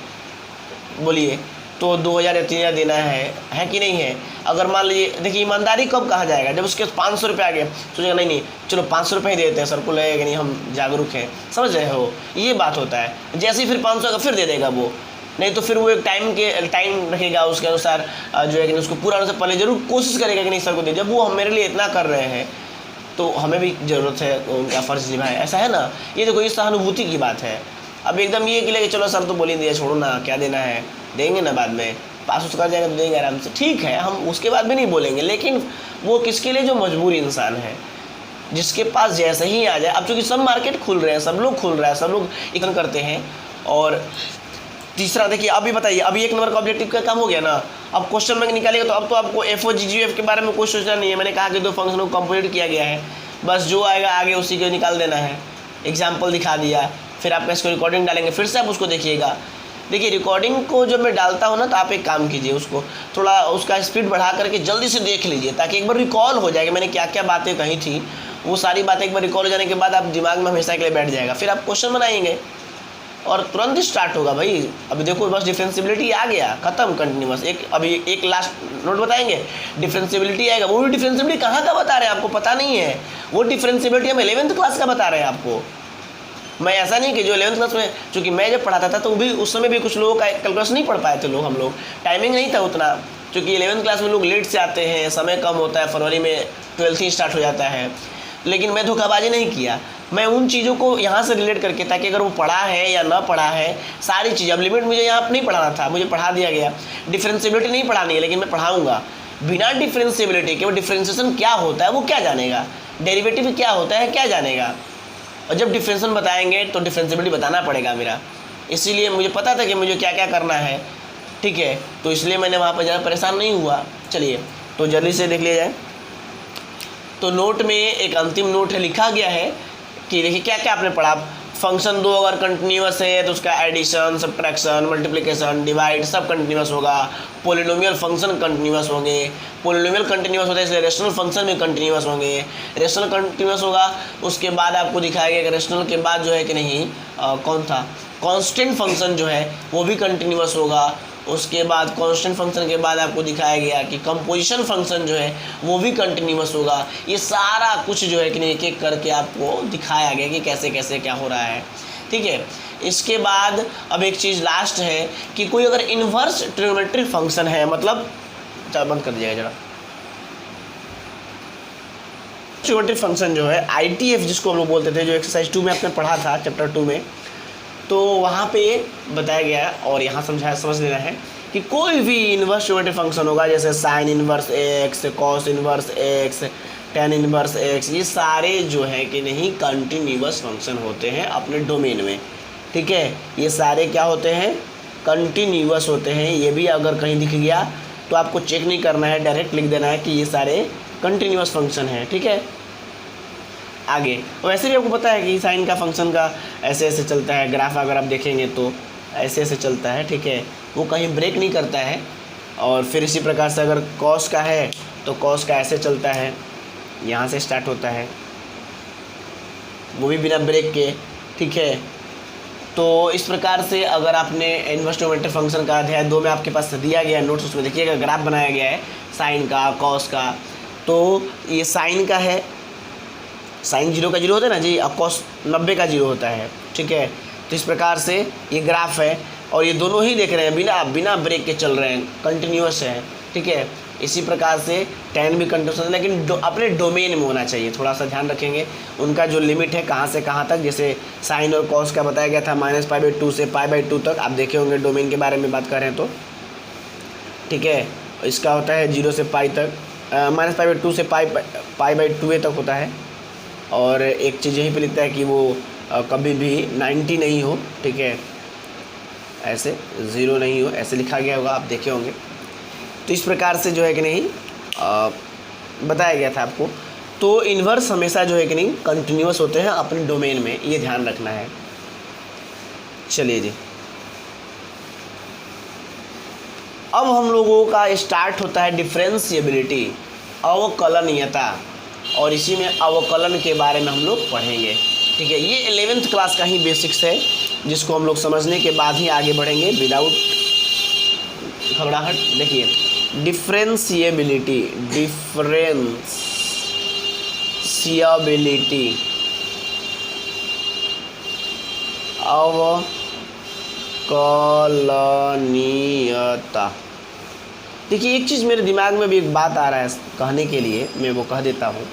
बोलिए तो 2,000 या 3,000 देना है कि नहीं है। अगर मान लीजिए देखिए ईमानदारी कब कहा जाएगा, जब उसके 500 रुपये आ गए, सोचेगा नहीं चलो 500 रुपये ही दे देते हैं, सर को लगेगा कि नहीं हम जागरूक हैं, समझ रहे हो, ये बात होता है। जैसे ही फिर 500 का फिर दे देगा वो, नहीं तो फिर वो एक टाइम रखेगा, उसके अनुसार जो है कि उसको पूरा अनुसार पहले जरूर कोशिश करेगा कि नहीं सर को दे, जब वो हम मेरे लिए इतना कर रहे हैं तो हमें भी ज़रूरत है उनका फ़र्ज़ निभाए, ऐसा है ना। ये देखो ये सहानुभूति की बात है। अब एकदम ये कि चलो सर तो बोल ही दिया, छोड़ो ना, क्या देना है, देंगे ना बाद में, पास उस कर जाएगा तो देंगे आराम से, ठीक है, हम उसके बाद भी नहीं बोलेंगे। लेकिन वो किसके लिए, जो मजबूर इंसान है, जिसके पास जैसे ही आ जाए। अब चूँकि सब मार्केट खुल रहे हैं, सब लोग खुल रहा है, सब लोग इकन करते हैं। और तीसरा देखिए अभी बताइए, अभी 1 नंबर का ऑब्जेक्टिव का काम हो गया ना, अब क्वेश्चन बैंक निकालेगा तो अब तो आपको FO GGF के बारे में कुछ सोचना नहीं है। मैंने कहा कि 2 फंक्शन को कंप्लीट किया गया है, बस जो आएगा आगे उसी को निकाल देना है। एग्जाम्पल दिखा दिया, फिर आपका इसको रिकॉर्डिंग डालेंगे, फिर से आप उसको देखिएगा। देखिए रिकॉर्डिंग को जब मैं डालता हूँ ना तो आप एक काम कीजिए, उसको थोड़ा उसका स्पीड बढ़ा करके जल्दी से देख लीजिए, ताकि एक बार रिकॉल हो जाएगा मैंने क्या क्या बातें कही थी, वो सारी बातें एक बार रिकॉल हो जाने के बाद आप दिमाग में हमेशा के लिए बैठ जाएगा। फिर आप क्वेश्चन बनाएंगे और तुरंत ही स्टार्ट होगा भाई। अभी देखो बस डिफरेंशियबिलिटी आ गया, खत्म, कंटिन्यूअस। अभी एक लास्ट नोट बताएंगे, डिफरेंशियबिलिटी आएगा। वो भी डिफरेंशियबिलिटी कहाँ का बता रहे हैं आपको पता नहीं है, वो डिफरेंशियबिलिटी हम 11th क्लास का बता रहे हैं आपको। मैं ऐसा नहीं कि जो 11th क्लास में, चूँकि मैं जब पढ़ाता था तो भी उस समय भी कुछ लोगों का कैलकुलस नहीं पढ़ पाए थे लोग, हम लोग टाइमिंग नहीं था उतना, क्योंकि 11th क्लास में लोग लेट से आते हैं, समय कम होता है, फरवरी में 12th ही स्टार्ट हो जाता है। लेकिन मैं धोखाबाजी नहीं किया, मैं उन चीज़ों को यहाँ से रिलेट करके, ताकि अगर वो पढ़ा है या ना पढ़ा है सारी चीज़। अब लिमिट मुझे यहाँ नहीं पढ़ाना था, मुझे पढ़ा दिया गया। डिफरेंशियबिलिटी नहीं पढ़ानी है, लेकिन मैं पढ़ाऊँगा बिना डिफरेंशियबिलिटी के। वो डिफरेंशिएशन क्या होता है वो क्या जानेगा, डेरिवेटिव क्या होता है क्या जानेगा। और जब डिफरेंशिएशन बताएंगे तो डिफरेंशियबिलिटी बताना पड़ेगा मेरा, इसीलिए मुझे पता था कि मुझे क्या क्या करना है, ठीक है। तो इसलिए मैंने वहाँ पर ज़्यादा परेशान नहीं हुआ। चलिए तो जल्दी से देख लिया जाए। तो नोट में एक अंतिम नोट है, लिखा गया है कि देखिए क्या क्या आपने पढ़ा। फंक्शन 2 अगर कंटिन्यूअस है तो उसका एडिशन, सब्ट्रैक्शन, मल्टीप्लिकेशन, डिवाइड सब कंटिन्यूअस होगा। पोलिनोमियल फंक्शन कंटिन्यूअस होंगे, पोलिनोमियल कंटिन्यूअस होता है इसलिए रेशनल फंक्शन भी कंटिन्यूअस होंगे, रेशनल कंटिन्यूअस होगा। उसके बाद आपको दिखाया गया कि रेशनल के बाद जो है कि नहीं कौन था, कांस्टेंट फंक्शन जो है वो भी कंटिन्यूअस होगा। उसके बाद कांस्टेंट फंक्शन के बाद आपको दिखाया गया कि कंपोजिशन फंक्शन जो है वो भी कंटिन्यूअस होगा। ये सारा कुछ जो है कि नहीं एक एक करके आपको दिखाया गया कि कैसे कैसे क्या हो रहा है, ठीक है। इसके बाद अब एक चीज़ लास्ट है कि कोई अगर इन्वर्स ट्रिग्नोमेट्रिक फंक्शन है, मतलब बंद कर दीजिएगा जरा। ट्रिग्नोमेट्रिक फंक्शन जो है ITF जिसको हम लोग बोलते थे, जो एक्सरसाइज 2 में आपने पढ़ा था चैप्टर 2 में, तो वहाँ पे बताया गया और यहाँ समझ लेना है कि कोई भी इन्वर्स ट्रिग्नोमेट्रिक फंक्शन होगा, जैसे sign inverse x, cos inverse x, tan inverse x, ये सारे जो है कि नहीं कंटिन्यूअस फंक्शन होते हैं अपने डोमेन में, ठीक है। ये सारे क्या होते हैं, कंटिन्यूअस होते हैं। ये भी अगर कहीं दिख गया तो आपको चेक नहीं करना है, डायरेक्ट लिख देना है कि ये सारे कंटिन्यूअस फंक्शन है, ठीक है। आगे। वैसे भी आपको पता है कि साइन का फंक्शन का ऐसे ऐसे चलता है, ग्राफ अगर आप देखेंगे तो ऐसे ऐसे चलता है, ठीक है, वो कहीं ब्रेक नहीं करता है। और फिर इसी प्रकार से अगर कॉस का है तो कॉस का ऐसे चलता है, यहाँ से स्टार्ट होता है, वो भी बिना ब्रेक के, ठीक है। तो इस प्रकार से अगर आपने इनवर्स ट्रिग्नोमेट्रिक फंक्शन का अध्याय 2 में आपके पास दिया गया नोट्स, उसमें देखिएगा ग्राफ बनाया गया है साइन का, कॉस का। तो ये साइन का है, साइन 0 का 0 होता है ना जी, अब कॉस 90 का 0 होता है, ठीक है। तो इस प्रकार से ये ग्राफ है और ये दोनों ही देख रहे हैं बिना ब्रेक के चल रहे हैं, कंटिन्यूअस है, ठीक है। इसी प्रकार से tan भी कंटिन्यूस है, लेकिन अपने डोमेन में होना चाहिए, थोड़ा सा ध्यान रखेंगे उनका जो लिमिट है कहाँ से कहाँ तक। जैसे साइन और कॉस का बताया गया था -π/2 से π/2 तक, आप देखे होंगे डोमेन के बारे में बात कर रहे हैं तो, ठीक है। इसका होता है 0 से π तक, -π/2 से π/2 तक होता है। और एक चीज़ यहीं पे लिखता है कि वो कभी भी 90 नहीं हो, ठीक है, ऐसे 0 नहीं हो, ऐसे लिखा गया होगा, आप देखे होंगे। तो इस प्रकार से जो है कि नहीं बताया गया था आपको। तो इन्वर्स हमेशा जो है कि नहीं कंटिन्यूअस होते हैं अपने डोमेन में, ये ध्यान रखना है। चलिए जी, अब हम लोगों का स्टार्ट होता है डिफरेंशिएबिलिटी, अवकलनीयता, और इसी में अवकलन के बारे में हम लोग पढ़ेंगे, ठीक है। ये 11th क्लास का ही बेसिक्स है, जिसको हम लोग समझने के बाद ही आगे बढ़ेंगे विदाउट घबराहट। देखिए, डिफरेंशिएबिलिटी, अवकलनीयता। देखिए, एक चीज़ मेरे दिमाग में भी एक बात आ रहा है कहने के लिए, मैं वो कह देता हूँ।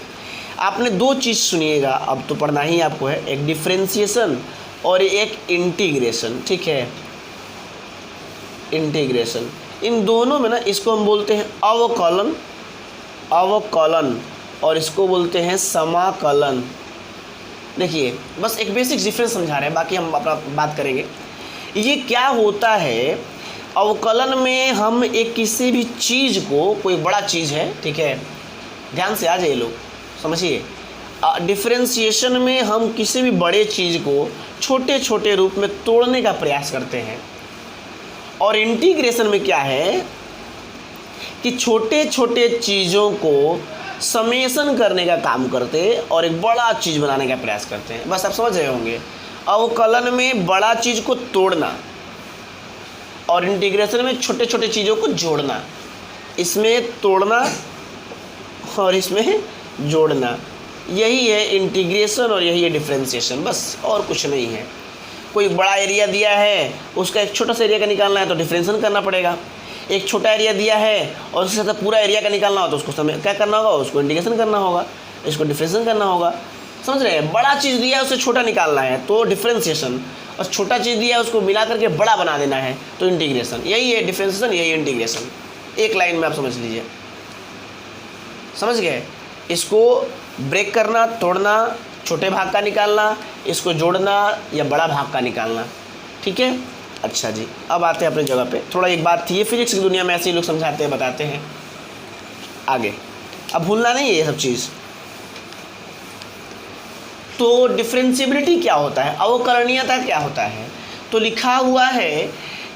आपने 2 चीज़ सुनिएगा, अब तो पढ़ना ही आपको है, एक डिफरेंशिएशन और एक इंटीग्रेशन, ठीक है। इंटीग्रेशन, इन दोनों में ना इसको हम बोलते हैं अवकलन और इसको बोलते हैं समाकलन। देखिए, बस एक बेसिक डिफरेंस समझा रहे हैं, बाकी हम अपना बात करेंगे। ये क्या होता है, अवकलन में हम एक किसी भी चीज़ को, कोई बड़ा चीज़ है, ठीक है, ध्यान से आ जाइए लोग, समझिए। डिफरेंशिएशन में हम किसी भी बड़े चीज़ को छोटे छोटे रूप में तोड़ने का प्रयास करते हैं, और इंटीग्रेशन में क्या है कि छोटे छोटे चीज़ों को समेशन करने का काम करते हैं और एक बड़ा चीज़ बनाने का प्रयास करते हैं। बस आप समझ रहे होंगे, अवकलन में बड़ा चीज़ को तोड़ना और इंटीग्रेशन में छोटे छोटे चीज़ों को जोड़ना, इसमें तोड़ना और इसमें जोड़ना, यही है इंटीग्रेशन और यही है डिफरेंशिएशन, बस और कुछ नहीं है। कोई बड़ा एरिया दिया है, उसका एक छोटा सा एरिया का निकालना है तो डिफरेंशिएशन करना पड़ेगा। एक छोटा एरिया दिया है और उसके साथ पूरा एरिया का निकालना हो तो उसको क्या करना होगा, उसको इंटीग्रेशन करना होगा, इसको डिफरेंशिएशन करना होगा। समझ रहे हैं, बड़ा चीज़ दिया है उससे छोटा निकालना है तो डिफरेंशिएशन, और छोटा चीज़ दिया है उसको मिला करके बड़ा बना देना है तो इंटीग्रेशन। यही है डिफरेंशिएशन, यही है इंटीग्रेशन, एक लाइन में आप समझ लीजिए। समझ गए, इसको ब्रेक करना, तोड़ना, छोटे भाग का निकालना, इसको जोड़ना या बड़ा भाग का निकालना, ठीक है। अच्छा जी, अब आते हैं अपने जगह पे। थोड़ा एक बात थी, ये फिजिक्स की दुनिया में ऐसे ही लोग समझाते हैं, बताते हैं आगे, अब भूलना नहीं है ये सब चीज़। तो डिफरेंशिएबिलिटी क्या होता है, अवकलनीयता क्या होता है, तो लिखा हुआ है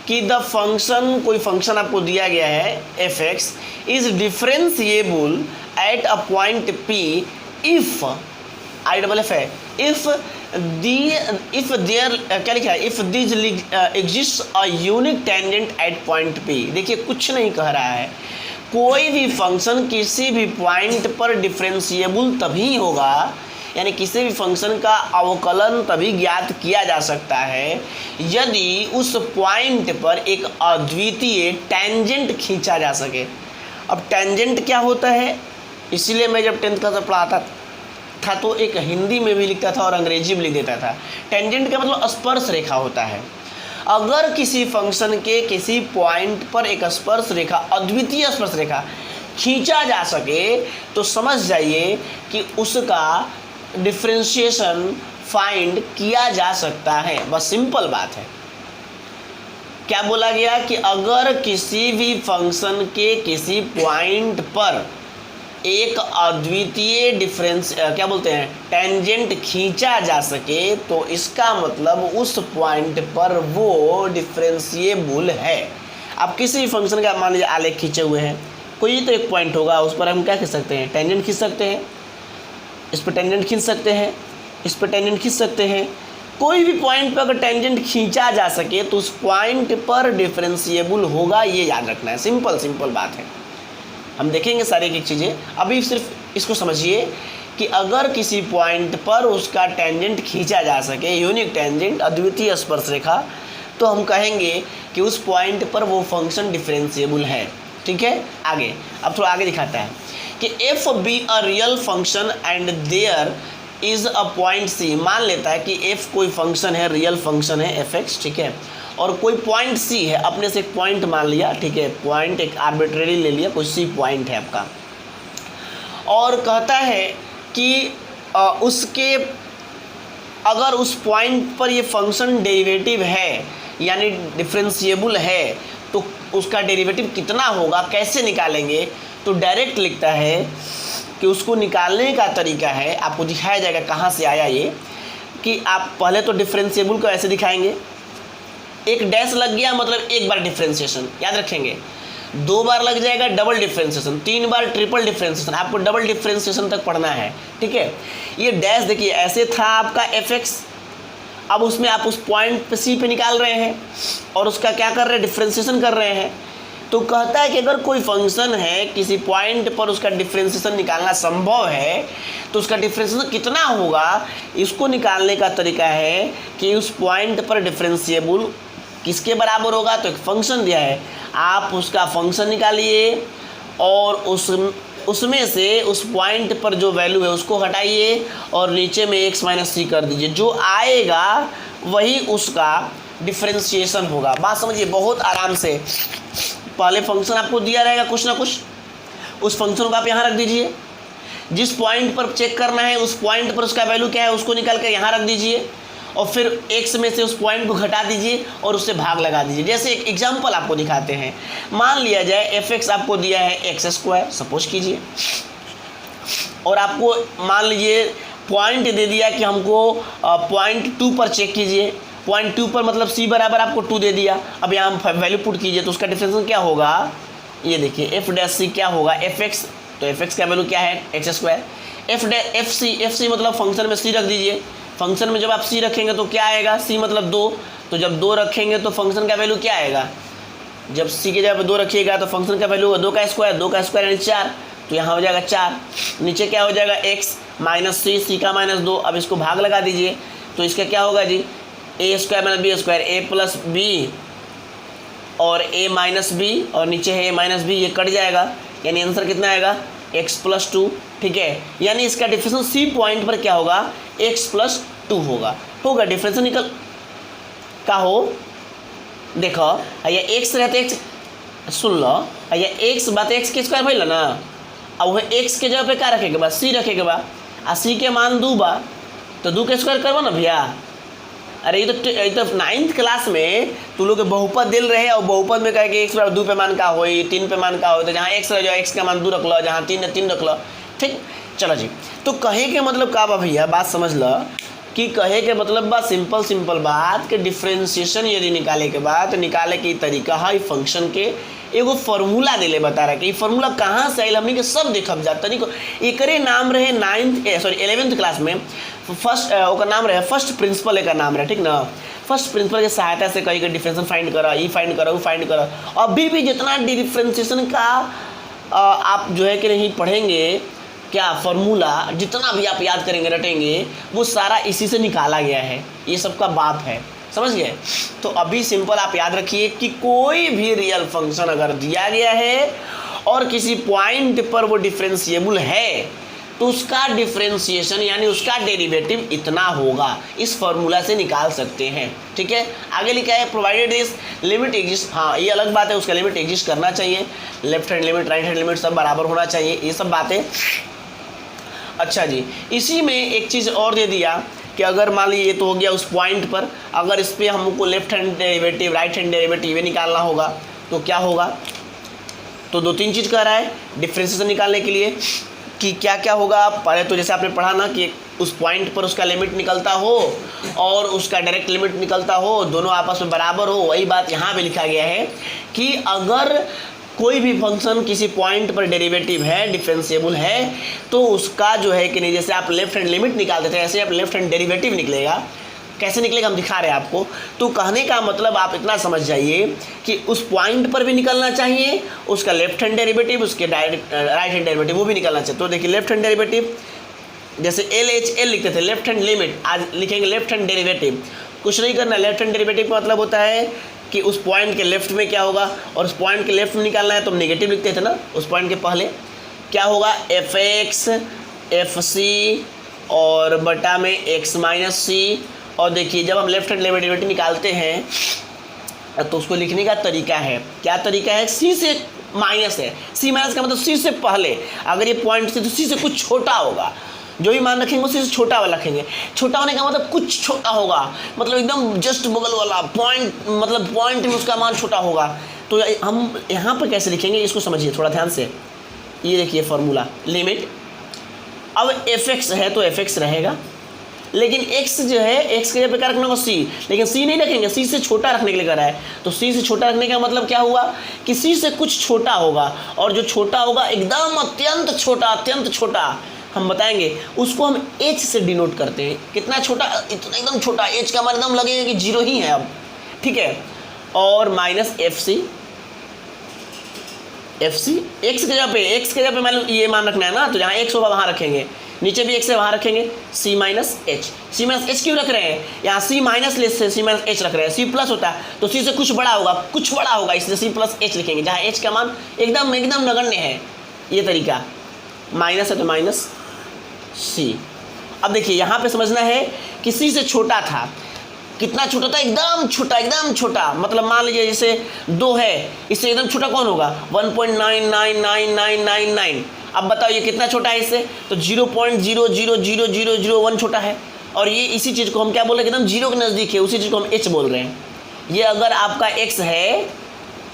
कि द फंक्शन, कोई फंक्शन आपको दिया गया है f(x) is differentiable at a point p if IFF है, इफ देयर क्या लिखा है, if this exist a unique tangent at point p। देखिए, कुछ नहीं कह रहा है, कोई भी फंक्शन किसी भी पॉइंट पर डिफरेंशिएबल तभी होगा, यानी किसी भी फंक्शन का अवकलन तभी ज्ञात किया जा सकता है यदि उस पॉइंट पर एक अद्वितीय टेंजेंट खींचा जा सके। अब टेंजेंट क्या होता है, इसीलिए मैं जब 10th क्लास में पढ़ाता था तो एक हिंदी में भी लिखता था और अंग्रेजी में लिख देता था। टेंजेंट का मतलब स्पर्श रेखा होता है। अगर किसी फंक्शन के किसी पॉइंट पर एक स्पर्श रेखा, अद्वितीय स्पर्श रेखा खींचा जा सके तो समझ जाइए कि उसका डिफरेंशिएशन फाइंड किया जा सकता है। बस सिंपल बात है। क्या बोला गया कि अगर किसी भी फंक्शन के किसी पॉइंट पर एक अद्वितीय डिफरेंस क्या बोलते हैं टेंजेंट खींचा जा सके, तो इसका मतलब उस पॉइंट पर वो डिफरेंशिएबल है। आप किसी भी फंक्शन का मान लीजिए आलेख खींचे हुए हैं, कोई तो एक पॉइंट होगा, उस पर हम क्या खींच सकते हैं, टेंजेंट खींच सकते हैं, इस पर टेंजेंट खींच सकते हैं, इस पर टेंजेंट खींच सकते हैं। कोई भी पॉइंट पर अगर टेंजेंट खींचा जा सके तो उस पॉइंट पर डिफरेंशिएबल होगा, ये याद रखना है। सिंपल बात है। हम देखेंगे सारी एक चीज़ें, अभी सिर्फ इसको समझिए कि अगर किसी पॉइंट पर उसका टेंजेंट खींचा जा सके, यूनिक टेंजेंट, अद्वितीय स्पर्शरेखा, तो हम कहेंगे कि उस पॉइंट पर वो फंक्शन डिफरेंशिएबल है। ठीक है, आगे अब थोड़ा आगे दिखाता है कि f be a real function and there is a point c. मान लेता है कि एफ कोई फंक्शन है, रियल फंक्शन है एफ एक्स, ठीक है, और कोई पॉइंट सी है, अपने से एक पॉइंट मान लिया, ठीक है, पॉइंट एक आर्बिट्रेरी ले लिया, कोई सी पॉइंट है आपका, और कहता है कि उसके अगर उस पॉइंट पर ये फंक्शन डेरिवेटिव है यानी डिफरेंशिएबल है, तो उसका डेरिवेटिव कितना होगा, कैसे निकालेंगे, तो डायरेक्ट लिखता है कि उसको निकालने का तरीका है, आपको दिखाया जाएगा कहाँ से आया ये, कि आप पहले तो डिफरेंशिएबल को ऐसे दिखाएंगे, एक डैश लग गया मतलब एक बार डिफरेंशिएशन, याद रखेंगे, 2 बार लग जाएगा डबल डिफरेंशिएशन, 3 बार ट्रिपल डिफरेंशिएशन, आपको डबल डिफरेंशिएशन तक पढ़ना है। ठीक है, ये डैश देखिए ऐसे था आपका एफ एक्स, अब उसमें आप उस पॉइंट पे सी पे निकाल रहे हैं और उसका क्या कर रहे हैं, डिफरेंशिएशन कर रहे हैं। तो कहता है कि अगर कोई फंक्शन है, किसी पॉइंट पर उसका डिफरेंशिएशन निकालना संभव है, तो उसका डिफरेंशिएशन कितना होगा, इसको निकालने का तरीका है कि उस पॉइंट पर डिफरेंशिएबल किसके बराबर होगा, तो एक फंक्शन दिया है, आप उसका फंक्शन निकालिए और उसमें से उस पॉइंट पर जो वैल्यू है उसको हटाइए और नीचे में x माइनस सी कर दीजिए, जो आएगा वही उसका डिफरेंशिएशन होगा। बात समझिए बहुत आराम से। पहले फंक्शन आपको दिया रहेगा कुछ ना कुछ, उस फंक्शन को आप यहाँ रख दीजिए, जिस पॉइंट पर चेक करना है उस पॉइंट पर उसका वैल्यू क्या है उसको निकाल कर यहाँ रख दीजिए और फिर x में से उस पॉइंट को घटा दीजिए और उससे भाग लगा दीजिए। जैसे एक एग्जांपल आपको दिखाते हैं, मान लिया जाए एफ एक्स आपको दिया है एक्स स्क्वायर, सपोज कीजिए, और आपको मान लीजिए पॉइंट दे दिया कि हमको पॉइंट 2 पर चेक कीजिए, पॉइंट 2 पर मतलब c बराबर आपको 2 दे दिया। अब यहाँ वैल्यू पुट कीजिए तो उसका डिफरेंशिएशन क्या होगा, ये देखिए एफ डैश सी क्या होगा, एफ एक्स, तो एफ एक्स का वैल्यू क्या है एक्स स्क्वायर, एफ सी मतलब फंक्शन में c रख दीजिए, फंक्शन में जब आप c रखेंगे तो क्या आएगा, c मतलब 2, तो जब 2 रखेंगे तो फंक्शन का वैल्यू क्या आएगा, जब c के जगह 2 रखिएगा तो फंक्शन का वैल्यू 2 का स्क्वायर यानी 4, तो यहाँ हो जाएगा 4, नीचे क्या हो जाएगा x माइनस सी का माइनस 2। अब इसको भाग लगा दीजिए तो इसका क्या होगा जी, ए स्क्वायर माइनस बी स्क्वायर, ए प्लस बी और ए माइनस बी और नीचे है ए माइनस बी, ये कट जाएगा, यानी आंसर कितना आएगा x प्लस 2। ठीक है, यानी इसका डिफरेंशिएशन सी पॉइंट पर क्या होगा, x प्लस 2 होगा डिफरेंशिएशन निकल का हो। देखो ये x रहते x, सुन लो ये x बात x के स्क्वायर भइल ना, अब वह x के जगह पे क्या रखेगा बा, c रखेगा बा, आ c के मान 2 बा तो 2 के स्क्वायर करबो ना भैया। अरे ये तो 9th क्लास में तू लोग बहुपद दिल रहे और बहुपद में कहे कि x बराबर 2 पे मान का होई, 3 पे मान का होई, तो जहाँ x रह जाओ x का मान 2 रख लो, जहाँ 3 है 3 रख लो। ठीक, चलो जी, तो कहे के मतलब का बा भैया, बात समझ लो कि कहे के मतलब बा सिंपल बात के डिफरेंशिएशन यदि निकाले के बाद, तो निकाले के तरीका है फंक्शन के एगो फार्मूला दिले बता रहा है कि फार्मूला कहाँ से आयल हमनी के सब देखब जा तनिको। एकरे नाम रहे 11th क्लास में फर्स्ट ओकर नाम रहे फर्स्ट प्रिंसिपल, एक नाम रहे, ठीक ना, फर्स्ट प्रिंसिपल के सहायता से कहीं डिफरेंशिएशन फाइंड करा, ई फाइंड करा, वो फाइंड करा। अभी भी जितना डिफरेंशिएशन का आप जो है कि नहीं पढ़ेंगे क्या फार्मूला, जितना भी आप याद करेंगे रटेंगे, वो सारा इसी से निकाला गया है, ये सबका बात है, समझ गए। तो अभी सिंपल आप याद रखिए कि कोई भी रियल फंक्शन अगर दिया गया है और किसी पॉइंट पर वो डिफरेंशिएबल है तो उसका डिफरेंशिएशन यानी उसका डेरिवेटिव इतना होगा, इस फार्मूला से निकाल सकते हैं। ठीक है, आगे लिखा है प्रोवाइडेड दिस लिमिट एग्जिस्ट, हाँ ये अलग बात है, उसका लिमिट एग्जिस्ट करना चाहिए, left hand limit right hand limit सब बराबर होना चाहिए, ये सब बातें। अच्छा जी, इसी में एक चीज़ और दे दिया कि अगर मान लीजिए ये तो हो गया उस पॉइंट पर, अगर इस पर हमको left hand derivative right hand derivative ये निकालना होगा तो क्या होगा, तो 2-3 चीज़ कह रहा है डिफरेंशिएशन निकालने के लिए। कि क्या क्या होगा। पहले तो जैसे आपने पढ़ा ना कि उस पॉइंट पर उसका लिमिट निकलता हो और उसका डायरेक्ट लिमिट निकलता हो, दोनों आपस में बराबर हो। वही बात यहाँ पे लिखा गया है कि अगर कोई भी फंक्शन किसी पॉइंट पर डेरिवेटिव है, डिफरेंशिएबल है, तो उसका जो है कि नहीं, जैसे आप लेफ्ट हैंड लिमिट निकाल देते हैं ऐसे आप लेफ्ट हैंड डेरिवेटिव निकलेगा। कैसे निकलेगा हम दिखा रहे हैं आपको। तो कहने का मतलब आप इतना समझ जाइए कि उस पॉइंट पर भी निकलना चाहिए, उसका लेफ्ट हैंड डेरिवेटिव, उसके राइट हैंड डेरिवेटिव वो भी निकलना चाहिए। तो देखिए लेफ्ट हैंड डेरिवेटिव जैसे LHL लिखते थे, लेफ्ट हैंड लिमिट, आज लिखेंगे लेफ्ट हैंड डेरिवेटिव। कुछ नहीं करना, लेफ्ट हैंड डेरिवेटिव का मतलब होता है कि उस पॉइंट के लेफ्ट में क्या होगा, और उस पॉइंट के लेफ्ट में निकालना है तो हम नेगेटिव लिखते थे ना, उस पॉइंट के पहले क्या होगा, fx fc और बटा में x माइनस सी। और देखिए जब हम लेफ्ट हैंड डेरिवेटिव निकालते हैं तो उसको लिखने का तरीका है, क्या तरीका है, c से माइनस है, c माइनस का मतलब c से पहले, अगर ये पॉइंट से तो c से कुछ छोटा होगा, जो भी मान रखेंगे उसी से छोटा वाला रखेंगे। छोटा होने का मतलब कुछ छोटा होगा, मतलब एकदम जस्ट बगल वाला पॉइंट, मतलब पॉइंट में उसका मान छोटा होगा। तो हम यहाँ पर कैसे लिखेंगे इसको समझिए थोड़ा ध्यान से। ये देखिए फॉर्मूला लिमिट, अब fx है तो fx रहेगा, लेकिन x जो है x के जगह पे क्या रखना होगा c, लेकिन c नहीं रखेंगे, c से छोटा रखने के लिए कर रहा है। तो c से छोटा रखने का मतलब क्या हुआ कि c से कुछ छोटा होगा, और जो छोटा होगा एकदम अत्यंत छोटा हम बताएंगे, उसको हम h से डिनोट करते हैं। कितना छोटा, इतना एकदम छोटा, h का मान एकदम लगेगा कि 0 ही है अब, ठीक है। और माइनस एफ सी x के जगह पे मान लो ये मान रखना है ना, तो जहाँ x होगा वहाँ रखेंगे, नीचे भी x है वहाँ रखेंगे c माइनस एच क्यों रख रहे हैं, यहाँ c माइनस लेस से c माइनस एच रख रहे हैं, c प्लस होता है तो c से कुछ बड़ा होगा इसलिए c प्लस एच लिखेंगे, जहाँ h का मान एकदम नगण्य है। ये तरीका माइनस है तो माइनस c। अब देखिए यहाँ पे समझना है कि c से छोटा था, कितना छोटा था, एकदम छोटा, मतलब मान लीजिए जैसे 2 है, इससे एकदम छोटा कौन होगा 1.999999। अब बताओ ये कितना छोटा है इससे, तो 0.0000001 छोटा है। और ये इसी चीज़ को हम क्या बोल रहे हैं, एकदम 0 के नज़दीक है, उसी चीज़ को हम h बोल रहे हैं। ये अगर आपका x है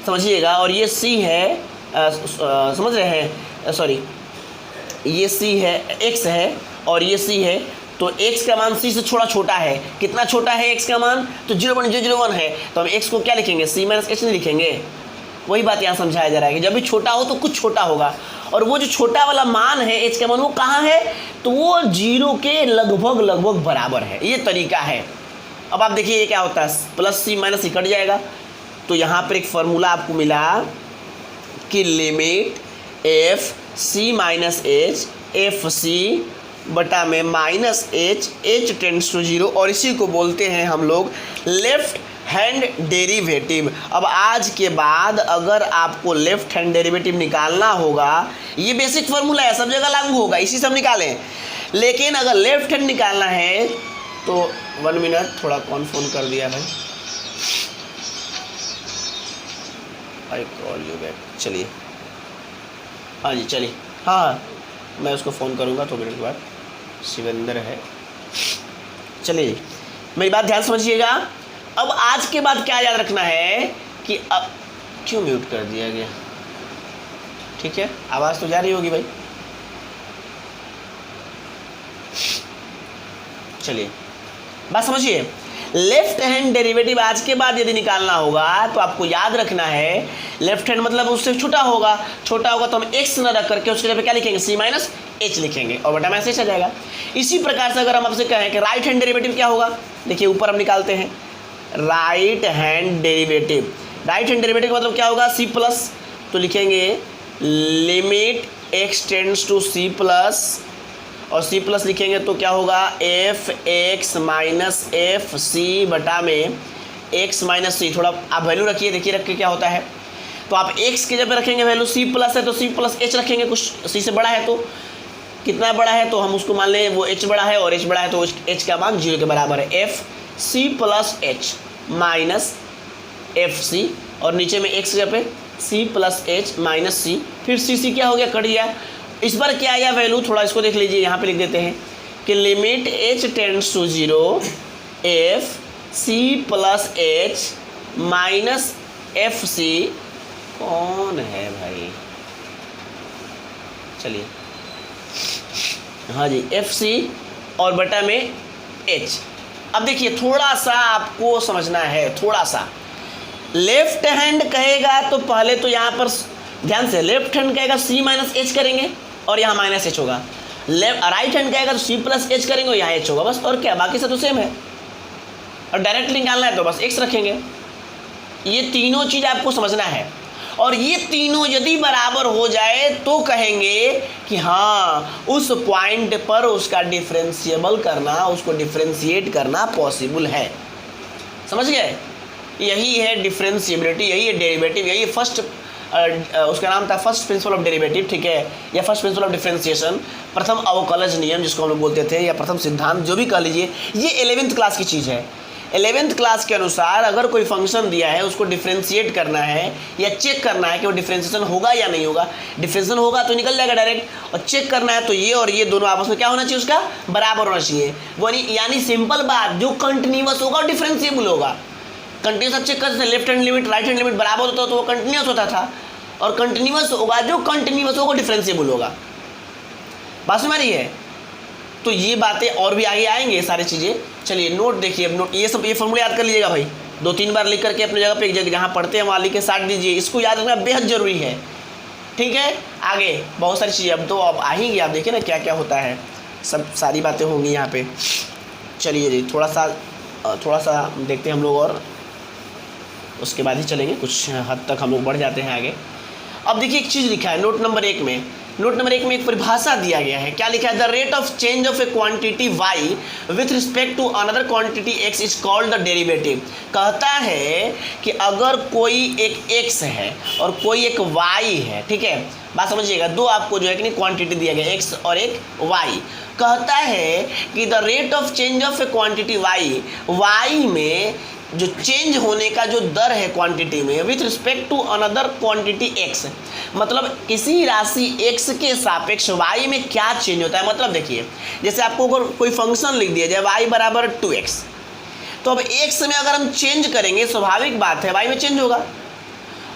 समझिएगा, और ये c है, समझ रहे हैं, सॉरी ये c है, x है और ये c है, तो x का मान c से थोड़ा छोटा है। कितना छोटा है x का मान, तो 0.001 है, तो हम x को क्या लिखेंगे, c माइनस एच नहीं लिखेंगे। वही बात यहाँ समझाया जा रहा है कि जब भी छोटा हो तो कुछ छोटा होगा, और वो जो छोटा वाला मान है h का मान वो कहाँ है, तो वो 0 के लगभग बराबर है। ये तरीका है। अब आप देखिए ये क्या होता है, plus c minus c cut जाएगा, तो यहाँ पर एक फार्मूला आपको मिला कि limit f c minus h f c बटा में माइनस एच टेंड्स टू 0, और इसी को बोलते हैं हम लोग लेफ्ट हैंड डेरिवेटिव। अब आज के बाद अगर आपको लेफ्ट हैंड डेरिवेटिव निकालना होगा, ये बेसिक फार्मूला है, सब जगह लागू होगा, इसी से हम निकालें, लेकिन अगर लेफ्ट हैंड निकालना है तो 1 मिनट, थोड़ा कौन फ़ोन कर दिया भाई, आई कॉल यू बैक। चलिए हाँ जी चलिए, हाँ मैं उसको फ़ोन करूँगा 2 मिनट के बाद, शिवेंद्र है। चलिए मेरी बात ध्यान समझिएगा। अब आज के बाद क्या याद रखना है कि अब क्यों म्यूट कर दिया गया, ठीक है आवाज़ तो जा रही होगी भाई। चलिए बात समझिए, लेफ्ट हैंड डेरिवेटिव आज के बाद यदि निकालना होगा तो आपको याद रखना है, लेफ्ट हैंड मतलब उससे छोटा होगा तो हम x न रख करके उसके जगह पे क्या लिखेंगे, c माइनस एच लिखेंगे, और बटा में ऐसे आ जाएगा। इसी प्रकार से अगर हम आपसे कहें कि राइट हैंड डेरिवेटिव क्या होगा, देखिए ऊपर हम निकालते हैं राइट हैंड डेरिवेटिव का मतलब क्या होगा, c प्लस, तो लिखेंगे limit x tends to c plus, और c प्लस लिखेंगे तो क्या होगा f x minus f c बटा में x माइनस सी। थोड़ा आप वैल्यू रखिए, देखिए रख के क्या होता है, तो आप x के जगह पे रखेंगे वैल्यू, c प्लस है तो c प्लस h रखेंगे, कुछ c से बड़ा है तो कितना बड़ा है, तो हम उसको मान लें वो h बड़ा है, और h बड़ा है तो h का मान 0 के बराबर है, f c plus h minus f c, और नीचे में x जगह पे c plus h minus c, फिर c क्या हो गया, कट गया। इस बार क्या आया वैल्यू, थोड़ा इसको देख लीजिए, यहाँ पे लिख देते हैं कि limit h tends to 0 f c plus h minus f c, कौन है भाई, चलिए हाँ जी, एफ सी और बटा में एच। अब देखिए थोड़ा सा आपको समझना है, थोड़ा सा लेफ्ट हैंड कहेगा तो पहले तो यहाँ पर ध्यान से, लेफ्ट हैंड कहेगा सी माइनस एच करेंगे और यहाँ माइनस एच होगा। राइट हैंड कहेगा तो सी प्लस एच करेंगे और यहाँ एच होगा, बस। और क्या, बाकी सब तो सेम है। और डायरेक्टली निकालना है तो बस एक्स रखेंगे। ये तीनों चीज़ आपको समझना है। और ये तीनों यदि बराबर हो जाए तो कहेंगे कि हाँ उस पॉइंट पर उसका डिफरेंशिएबल करना, उसको डिफरेंशिएट करना पॉसिबल है। समझ गए? यही है डिफरेंशिएबिलिटी, यही है डेरिवेटिव, यही है फर्स्ट उसका नाम था फर्स्ट प्रिंसिपल ऑफ डेरिवेटिव, ठीक है, या फर्स्ट प्रिंसिपल ऑफ डिफरेंशिएशन, प्रथम अवकलज नियम जिसको हम लोग बोलते थे, या प्रथम सिद्धांत, जो भी कह लीजिए। ये 11th क्लास की चीज़ है। 11th क्लास के अनुसार अगर कोई फंक्शन दिया है, उसको डिफरेंशिएट करना है या चेक करना है कि वो डिफरेंशिएशन होगा या नहीं होगा। डिफरेंशिएशन होगा तो निकल जाएगा डायरेक्ट, और चेक करना है तो ये और ये दोनों आपस में क्या होना चाहिए, उसका बराबर होना चाहिए। वो यानी सिंपल बात, जो कंटिन्यूअस होगा और डिफरेंशिएबल होगा। कंटिन्यूस आप चेक करते थे, left hand limit right hand limit बराबर होता तो वो कंटिन्यूस होता था, और कंटिन्यूस होगा जो कंटिन्यूस होगा डिफरेंशिएबल होगा। बात समझ रही है? तो ये बातें और भी आगे आएंगे सारी चीज़ें। चलिए नोट देखिए, अब नोट ये सब, ये फॉर्मूले याद कर लीजिएगा भाई, 2-3 बार लिख करके अपनी जगह पे, एक जगह जहाँ पढ़ते हैं वहाँ लिख के साट दीजिए। इसको याद रखना बेहद ज़रूरी है, ठीक है। आगे बहुत सारी चीज़ें अब तो अब आएंगी, आप देखिए ना क्या क्या होता है, सब सारी बातें होंगी यहाँ पे। चलिए जी थोड़ा सा देखते हैं हम लोग, और उसके बाद ही चलेंगे, कुछ हद तक हम लोग बढ़ जाते हैं आगे। अब देखिए एक चीज़ लिखा है नोट नंबर 1 में। नोट नंबर 1 में एक परिभाषा दिया गया है। क्या लिखा है? The rate of change of a quantity y with respect to another quantity x is called the derivative. कहता है कि अगर कोई एक x है और कोई एक y है, ठीक है, बात समझिएगा, दो आपको जो है कि नहीं क्वांटिटी दिया गया, x और एक y। कहता है कि the rate of change of a quantity y में जो चेंज होने का जो दर है क्वांटिटी में, with respect to another quantity x, मतलब किसी राशि x के सापेक्ष y में क्या चेंज होता है। मतलब देखिए, जैसे आपको अगर कोई फंक्शन लिख दिया जाए y बराबर 2x, तो अब x में अगर हम चेंज करेंगे, स्वाभाविक बात है y में चेंज होगा।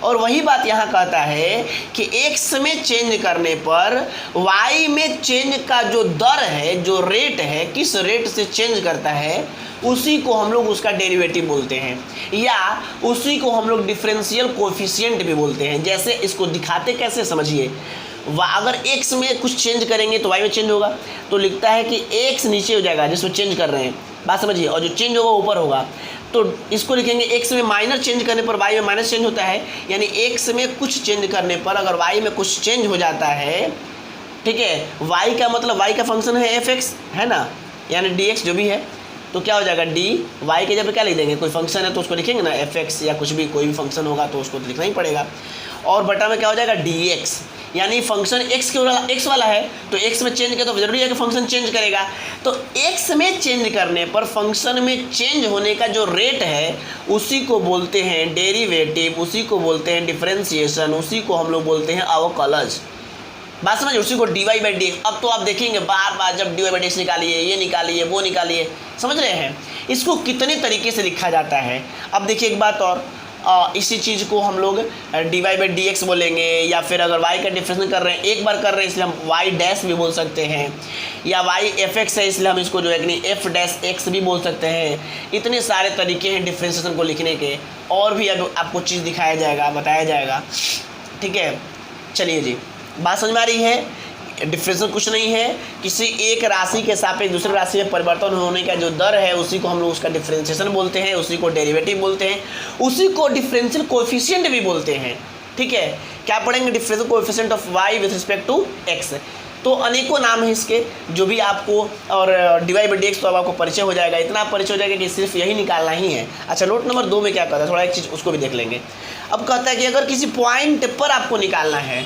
और वही बात यहाँ कहता है कि x में चेंज करने पर y में चेंज का जो दर है, जो रेट है, किस रेट से चेंज करता है, उसी को हम लोग उसका डेरिवेटिव बोलते हैं, या उसी को हम लोग डिफरेंशियल कोएफिशिएंट भी बोलते हैं। जैसे इसको दिखाते कैसे, समझिए, अगर x में कुछ चेंज करेंगे तो y में चेंज होगा, तो लिखता है कि x नीचे हो जाएगा जिसमें चेंज कर रहे हैं, बात समझिए, और जो चेंज होगा ऊपर होगा। तो इसको लिखेंगे x में माइनर चेंज करने पर y में माइनस चेंज होता है, यानी x में कुछ चेंज करने पर अगर y में कुछ चेंज हो जाता है, ठीक है, y का मतलब y का फंक्शन है fx, है ना, यानी dx जो भी है, तो क्या हो जाएगा डी वाई के जब क्या लिख देंगे, कोई फंक्शन है तो उसको लिखेंगे ना fx, या कुछ भी कोई भी फंक्शन होगा तो उसको लिखना ही पड़ेगा। और बटा में क्या हो जाएगा dx, यानी फंक्शन x वाला है तो x में चेंज किया तो जरूरी है कि फंक्शन चेंज करेगा। तो x में चेंज करने पर फंक्शन में चेंज होने का जो रेट है उसी को बोलते हैं डेरिवेटिव, उसी को बोलते हैं डिफरेंशिएशन, उसी को हम लोग बोलते हैं अवकलज। बात समझ, उसी को dy बाई डी। अब तो आप देखेंगे बार बार जब dy बाई डी निकालिए, ये निकालिए, वो निकालिए, समझ रहे हैं इसको कितने तरीके से लिखा जाता है। अब देखिए एक बात और, इसी चीज़ को हम लोग dy बाई डी एक्स बोलेंगे, या फिर अगर y का डिफरेंस कर रहे हैं, एक बार कर रहे हैं इसलिए हम y डैश भी बोल सकते हैं, या y fx है इसलिए हम इसको जो है कि नहीं f डैश x भी बोल सकते हैं। इतने सारे तरीके हैं डिफरेंशिएशन को लिखने के, और भी अब आपको चीज़ दिखाया जाएगा, बताया जाएगा, ठीक है। चलिए जी, बात समझ में आ रही है? डिफरेंशिएशन कुछ नहीं है, किसी एक राशि के सापेक्ष दूसरी राशि में परिवर्तन होने का जो दर है उसी को हम लोग उसका डिफरेंशिएशन बोलते हैं, उसी को डेरिवेटिव बोलते हैं, उसी को डिफरेंशियल कोएफिशिएंट भी बोलते हैं, ठीक है। क्या पढ़ेंगे? Differential coefficient of y with respect to x। तो अनेकों नाम हैं इसके, जो भी आपको, और dy बाई डी एक्स तो अब आपको परिचय हो जाएगा, इतना परिचय हो जाएगा कि सिर्फ यही निकालना ही है। अच्छा, नोट नंबर 2 में क्या कहता है, थोड़ा एक चीज़ उसको भी देख लेंगे। अब कहता है कि अगर किसी पॉइंट पर आपको निकालना है,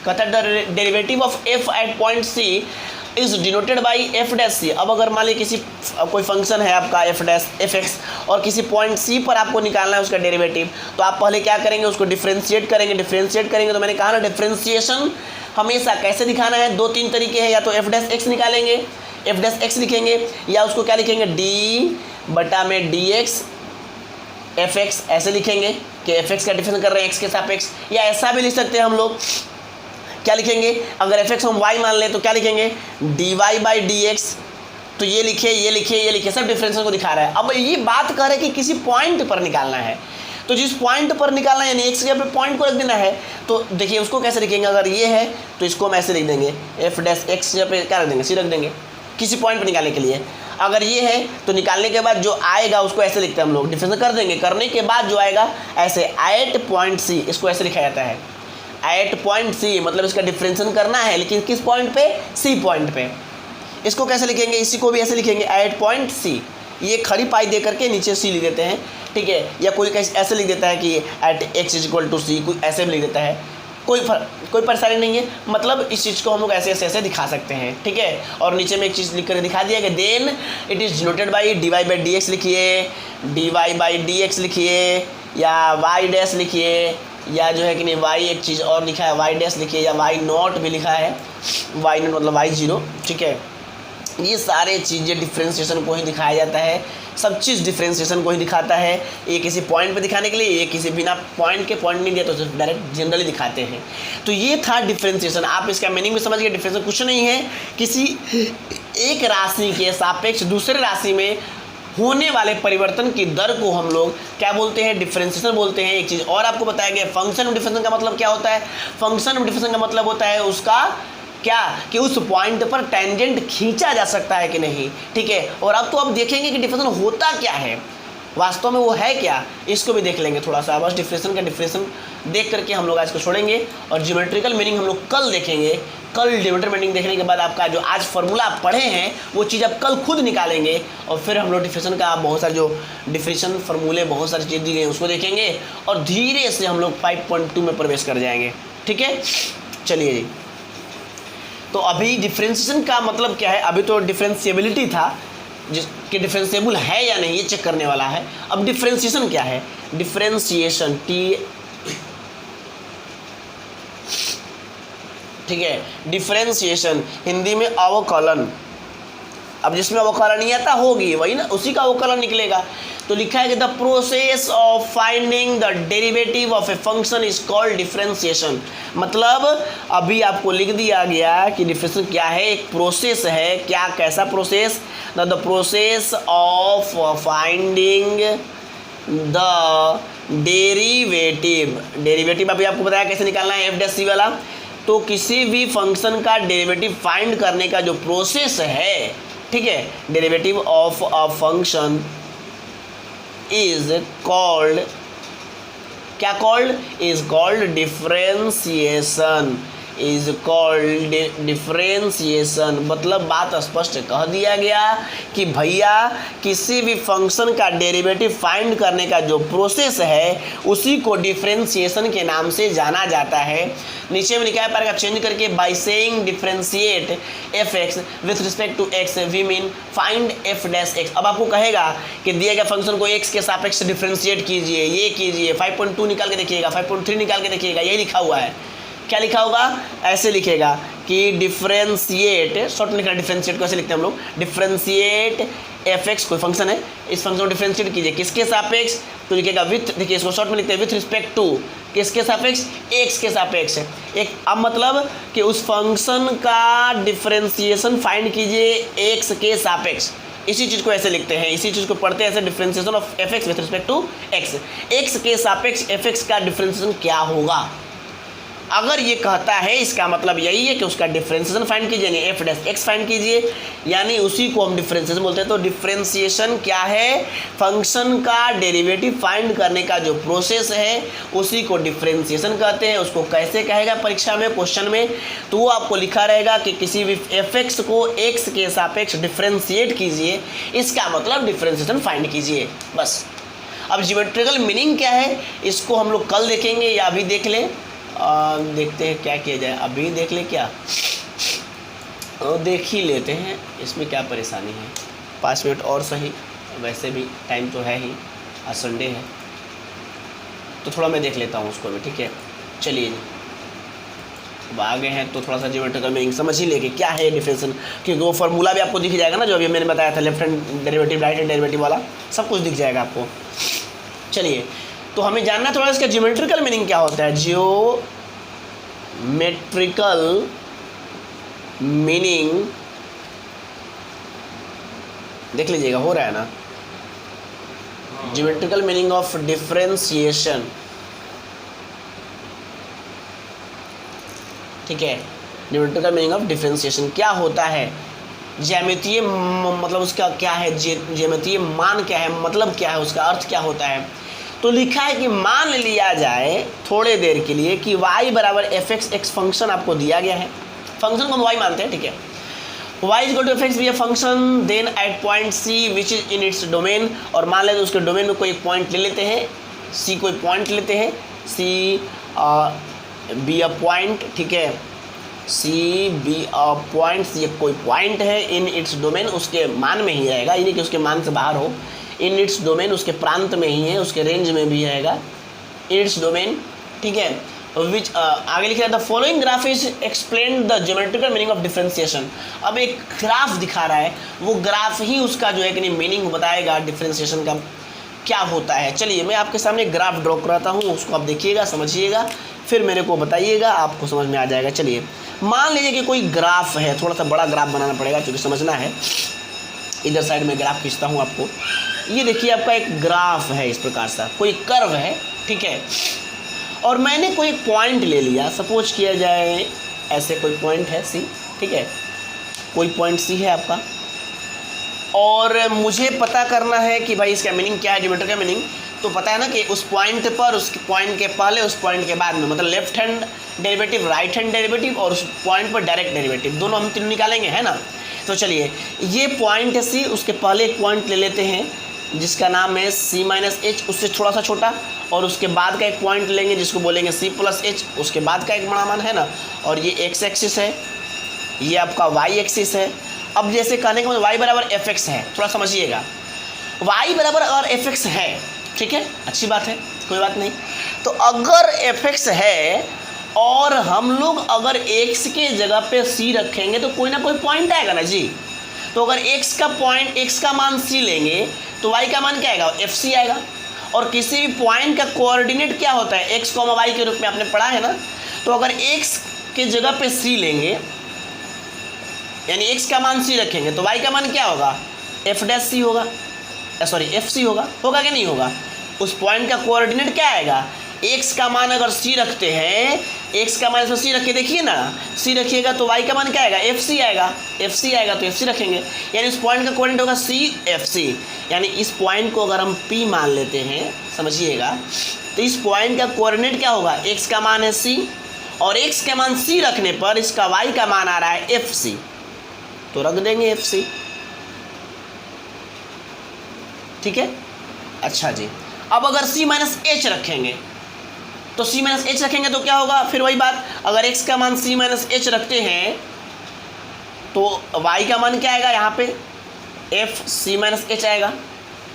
कहता है the derivative of f at point c is denoted by f dash c। अब अगर मान लीजिए कोई फंक्शन है आपका f डैश fx, और किसी पॉइंट c पर आपको निकालना है उसका डेरिवेटिव, तो आप पहले क्या करेंगे, उसको डिफरेंशिएट करेंगे। डिफरेंशिएट करेंगे तो मैंने कहा ना, डिफरेंशिएशन हमेशा कैसे दिखाना है, 2-3 तरीके हैं, या तो f डैश x निकालेंगे, f डैश x लिखेंगे, या उसको क्या लिखेंगे d बटा में dx fx, ऐसे लिखेंगे कि fx का डिफरेंस कर रहे हैं x के सापेक्ष, या ऐसा भी लिख सकते हैं हम लोग क्या लिखेंगे, अगर एफ एक्स हम वाई मान लें तो क्या लिखेंगे, d y by d x. तो ये लिखे, ये लिखे, ये लिखे, सब डिफरेंसेस को दिखा रहा है। अब ये बात कर रहे हैं कि किसी पॉइंट पर निकालना है, तो जिस पॉइंट पर निकालना है यानी एक्स के जगह पे पॉइंट को रख देना है। तो देखिए उसको कैसे लिखेंगे, अगर ये है तो इसको हम ऐसे लिख देंगे, एफ डैश एक्स जगह पे क्या रख देंगे, सी रख देंगे किसी पॉइंट पर निकालने के लिए। अगर ये है तो निकालने के बाद जो आएगा उसको ऐसे लिखते हैं हम लोग, डिफरेंस कर देंगे, करने के बाद जो आएगा ऐसे एट पॉइंट सी, इसको ऐसे लिखा जाता है एट पॉइंट सी, मतलब इसका डिफरेंशिएशन करना है लेकिन किस पॉइंट पे, सी पॉइंट पे। इसको कैसे लिखेंगे, इसी को भी ऐसे लिखेंगे एट पॉइंट सी, ये खड़ी पाई दे करके नीचे सी लिख देते हैं, ठीक है। या कोई ऐसे लिख देता है कि at x is equal to c, कोई ऐसे भी लिख देता है, कोई परेशानी नहीं है। मतलब इस चीज़ को हम लोग ऐसे ऐसे ऐसे दिखा सकते हैं, ठीक है। और नीचे में एक चीज़ लिख कर दिखा दिया कि then it is denoted by d y by d x लिखिए, d y by d x लिखिए, या वाई डैश लिखिए, या जो है कि नहीं वाई एक चीज़ और लिखा है वाई डैश लिखिए, या वाई नॉट भी लिखा है, वाई नॉट मतलब वाई जीरो, ठीक है। ये सारे चीज़ें डिफ्रेंशिएशन को ही दिखाया जाता है, सब चीज़ डिफ्रेंशिएशन को ही दिखाता है। ये किसी पॉइंट पे दिखाने के लिए, ये किसी बिना पॉइंट के, पॉइंट नहीं दिया तो सिर्फ डायरेक्ट जनरली दिखाते हैं। तो ये था डिफ्रेंशिएशन, आप इसका मीनिंग भी समझ गए। डिफ्रेंशिएशन कुछ नहीं है, किसी एक राशि के सापेक्ष दूसरे राशि में होने वाले परिवर्तन की दर को हम लोग क्या बोलते हैं, डिफरेंशिएशन बोलते हैं। एक चीज़ और आपको बताया गया, फंक्शन ऑफ डिफरेंशिएशन का मतलब क्या होता है, फंक्शन ऑफ डिफरेंशिएशन का मतलब होता है उसका क्या, कि उस पॉइंट पर टेंजेंट खींचा जा सकता है कि नहीं, ठीक है। और अब तो अब देखेंगे कि डिफरेंशिएशन होता क्या है, वास्तव में वो है क्या, इसको भी देख लेंगे थोड़ा सा। बस डिफरेंशिएशन का डिफरेंशिएशन देख करके हम लोग आज को छोड़ेंगे और ज्योमेट्रिकल मीनिंग हम लोग कल देखेंगे। कल ज्योमेट्रिकल मीनिंग देखने के बाद आपका जो आज फार्मूला आप पढ़े हैं वो चीज़ आप कल खुद निकालेंगे, और फिर हम लोग डिफरेंशिएशन का बहुत सारे जो डिफरेंशिएशन फार्मूले बहुत सारी चीज़ दी गई हैं उसको देखेंगे, और धीरे से हम लोग 5.2 में प्रवेश कर जाएंगे, ठीक है। चलिए जी, तो अभी डिफरेंशिएशन का मतलब क्या है, अभी तो डिफरेंशिएबिलिटी था, जिसके डिफरेंशिएबल है या नहीं ये चेक करने वाला है। अब डिफरेंशिएशन क्या है, डिफरेंशिएशन ठीक है, डिफरेंशिएशन हिंदी में अवकलन। अब जिसमें अवकलन नहीं आता होगी वही ना, उसी का अवकलन निकलेगा। तो लिखा है कि the process of finding the derivative of a function is called differentiation. मतलब अभी आपको लिख दिया गया कि डिफरेंशिएशन क्या है, एक प्रोसेस है। क्या, कैसा process, the process of finding the derivative. Derivative अभी आपको बताया कैसे निकालना है, एफ डैश सी वाला। तो किसी भी फंक्शन का डेरिवेटिव फाइंड करने का जो प्रोसेस है, ठीक है, derivative of a function is called, क्या called, is called differentiation, is called differentiation. मतलब बात स्पष्ट कह दिया गया कि भैया किसी भी फंक्शन का डेरिवेटिव फाइंड करने का जो प्रोसेस है उसी को डिफरेंशिएशन के नाम से जाना जाता है। नीचे में लिखा है पैराग्राफ चेंज करके, by saying differentiate f x with respect to x we mean find f dash x. अब आपको कहेगा कि दिए गए फंक्शन को एक्स के सापेक्ष डिफरेंशिएट कीजिए, ये कीजिए, 5.2 निकाल के देखिएगा, 5.3 निकाल के देखिएगा, यही लिखा हुआ है। क्या लिखा होगा, ऐसे लिखेगा कि डिफरेंशिएट, शॉर्ट में लिखना, डिफरेंशिएट को ऐसे लिखते हैं हम लोग, डिफरेंशिएट एफ एक्स, कोई फंक्शन है, इस फंक्शन को डिफरेंशिएट कीजिए किसके सापेक्ष, तो लिखेगा विथ, देखिए इसको शॉर्ट में लिखते हैं विथ रिस्पेक्ट टू, किसके सापेक्ष, एक्स के सापेक्ष। एक अब मतलब कि उस फंक्शन का डिफरेंशिएशन फाइंड कीजिए एक्स के सापेक्ष, इसी चीज़ को ऐसे लिखते हैं, इसी चीज़ को पढ़ते हैं ऐसे, differentiation of f x with respect to x. X के सापेक्ष एफ एक्स का डिफरेंशिएशन क्या होगा, अगर ये कहता है इसका मतलब यही है कि उसका डिफरेंशिएशन फाइंड कीजिए, यानी एफ डैश एक्स फाइंड कीजिए, यानी उसी को हम डिफरेंशिएशन बोलते हैं। तो डिफरेंशिएशन क्या है, फंक्शन का डेरिवेटिव फाइंड करने का जो प्रोसेस है उसी को डिफरेंशिएशन कहते हैं। उसको कैसे कहेगा परीक्षा में, क्वेश्चन में, तो वो आपको लिखा रहेगा कि किसी भी एफ एक्स को एक्स के सापेक्ष डिफरेंशिएट कीजिए, इसका मतलब डिफरेंशिएशन फाइंड कीजिए, बस। अब ज्योमेट्रिकल मीनिंग क्या है इसको हम लोग कल देखेंगे या अभी देख लें, देखते हैं क्या किया जाए, अभी देख ले क्या, देख ही लेते हैं, इसमें क्या परेशानी है, 5 मिनट और सही, वैसे भी टाइम तो है ही, आज संडे है, तो थोड़ा मैं देख लेता हूँ उसको भी, ठीक है। चलिए अब आ गए हैं तो थोड़ा सा ज्योमेट्रिकल मीनिंग समझ ही लेके क्या है डिफरेंशिएशन, क्योंकि वो फार्मूला भी आपको दिख जाएगा ना, जो अभी मैंने बताया था, left hand derivative, right hand derivative वाला, सब कुछ दिख जाएगा आपको। चलिए, तो हमें जानना थोड़ा इसका ज्योमेट्रिकल मीनिंग क्या होता है, मेट्रिकल मीनिंग, देख लीजिएगा हो रहा है ना, ज्योमेट्रिकल मीनिंग ऑफ डिफरेंशिएशन, ठीक है। ज्योमेट्रिकल मीनिंग ऑफ डिफरेंशिएशन क्या होता है, ज्यामितीय मतलब उसका क्या है, ज्यामितीय मान क्या है, मतलब क्या है, उसका अर्थ क्या होता है। तो लिखा है कि मान लिया जाए थोड़े देर के लिए कि y बराबर एफ एक्स, एक्स फंक्शन आपको दिया गया है, फंक्शन को हम y मानते हैं, ठीक है। y is equal to f x be a function then at point c which is in its domain, और मान लेते उसके डोमेन में कोई पॉइंट ले लेते हैं, c कोई पॉइंट लेते हैं, c बी अ पॉइंट, ठीक है, सी बी अ पॉइंट्स, ये कोई पॉइंट है इन इट्स डोमेन, उसके मान में ही रहेगा, ये नहीं कि उसके मान से बाहर हो, इन इट्स डोमेन उसके प्रांत में ही है, उसके रेंज में भी रहेगा, इन इट्स डोमेन, ठीक है। विच आगे लिखा है the following graph is explain the geometrical meaning of differentiation. अब एक ग्राफ दिखा रहा है, वो ग्राफ ही उसका जो है कि मीनिंग बताएगा डिफरेंशिएशन का क्या होता है। चलिए मैं आपके सामने एक ग्राफ ड्रॉ कराता हूँ, उसको आप देखिएगा, समझिएगा, फिर मेरे को बताइएगा, आपको समझ में आ जाएगा। चलिए मान लीजिए कि कोई ग्राफ है, थोड़ा सा बड़ा ग्राफ बनाना पड़ेगा क्योंकि समझना है, इधर साइड में ग्राफ खींचता हूँ आपको। ये देखिए आपका एक ग्राफ है, इस प्रकार सा कोई कर्व है, ठीक है, और मैंने कोई पॉइंट ले लिया, सपोज किया जाए ऐसे कोई पॉइंट है सी, ठीक है, कोई पॉइंट सी है आपका, और मुझे पता करना है कि भाई इसका मीनिंग क्या है, ज्योमेट्रिकल मीनिंग। तो पता है ना कि उस पॉइंट पर, उस पॉइंट के पहले, उस पॉइंट के बाद में, मतलब left hand derivative, right hand derivative और उस पॉइंट पर डायरेक्ट डेरिवेटिव, दोनों हम तीनों निकालेंगे, है ना। तो चलिए ये पॉइंट है सी, उसके पहले एक पॉइंट ले लेते हैं जिसका नाम है c माइनस एच, उससे थोड़ा सा छोटा, और उसके बाद का एक पॉइंट लेंगे जिसको बोलेंगे c प्लस एच, उसके बाद का एक बड़ा मान है ना, और ये एक्स एक्सिस है, ये आपका वाई एक्सिस है। अब जैसे कहने का मतलब y बराबर एफ एक्स है, थोड़ा समझिएगा, y बराबर अगर एफ एक्स है, ठीक है, अच्छी बात है, कोई बात नहीं। तो अगर एफ एक्स है और हम लोग अगर x के जगह पे c रखेंगे तो कोई ना कोई पॉइंट आएगा ना जी। तो अगर x का पॉइंट, x का मान c लेंगे तो y का मान क्या आएगा, एफ सी आएगा। और किसी भी पॉइंट का कोऑर्डिनेट क्या होता है, x, y के रूप में आपने पढ़ा है ना। तो अगर x के जगह पे c लेंगे, यानी x का मान c रखेंगे तो y का मान क्या होगा, एफ डैश सी होगा, सॉरी एफ सी होगा कि नहीं होगा। उस पॉइंट का कोऑर्डिनेट क्या आएगा, x का मान अगर c रखते हैं, x का मान इसमें c रखे, देखिए ना c रखिएगा तो y का मान क्या आएगा, एफ सी आएगा, एफ सी आएगा तो एफ सी रखेंगे, यानी इस पॉइंट का कोऑर्डिनेट होगा c एफ सी। यानी इस पॉइंट को अगर हम p मान लेते हैं, समझिएगा, तो इस पॉइंट का कोऑर्डिनेट क्या होगा, x का मान है c, और x का मान c रखने पर इसका y का मान आ रहा है एफ सी, तो रख देंगे एफ सी, ठीक है। अच्छा जी, अब अगर c माइनस एच रखेंगे तो c माइनस एच रखेंगे तो क्या होगा, फिर वही बात, अगर x का मान c माइनस एच रखते हैं तो y का मान क्या आएगा, यहाँ पे एफ सी माइनस एच आएगा,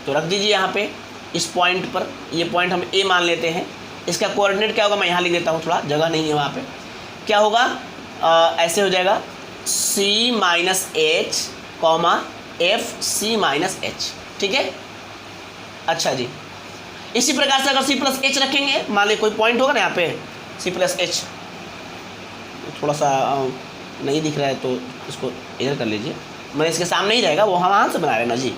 तो रख दीजिए यहाँ पे इस पॉइंट पर, ये पॉइंट हम a मान लेते हैं। इसका कोऑर्डिनेट क्या होगा, मैं यहाँ लिख देता हूँ, थोड़ा जगह नहीं है वहाँ पे, क्या होगा, ऐसे हो जाएगा c minus h comma f c minus h, ठीक है। अच्छा जी, इसी प्रकार से अगर c प्लस एच रखेंगे, मान लीजिए कोई पॉइंट होगा ना यहाँ पे c प्लस एच, थोड़ा सा नहीं दिख रहा है तो इसको इधर कर लीजिए, मैं इसके सामने ही रहेगा, वो हम वहाँ से बना रहे ना जी।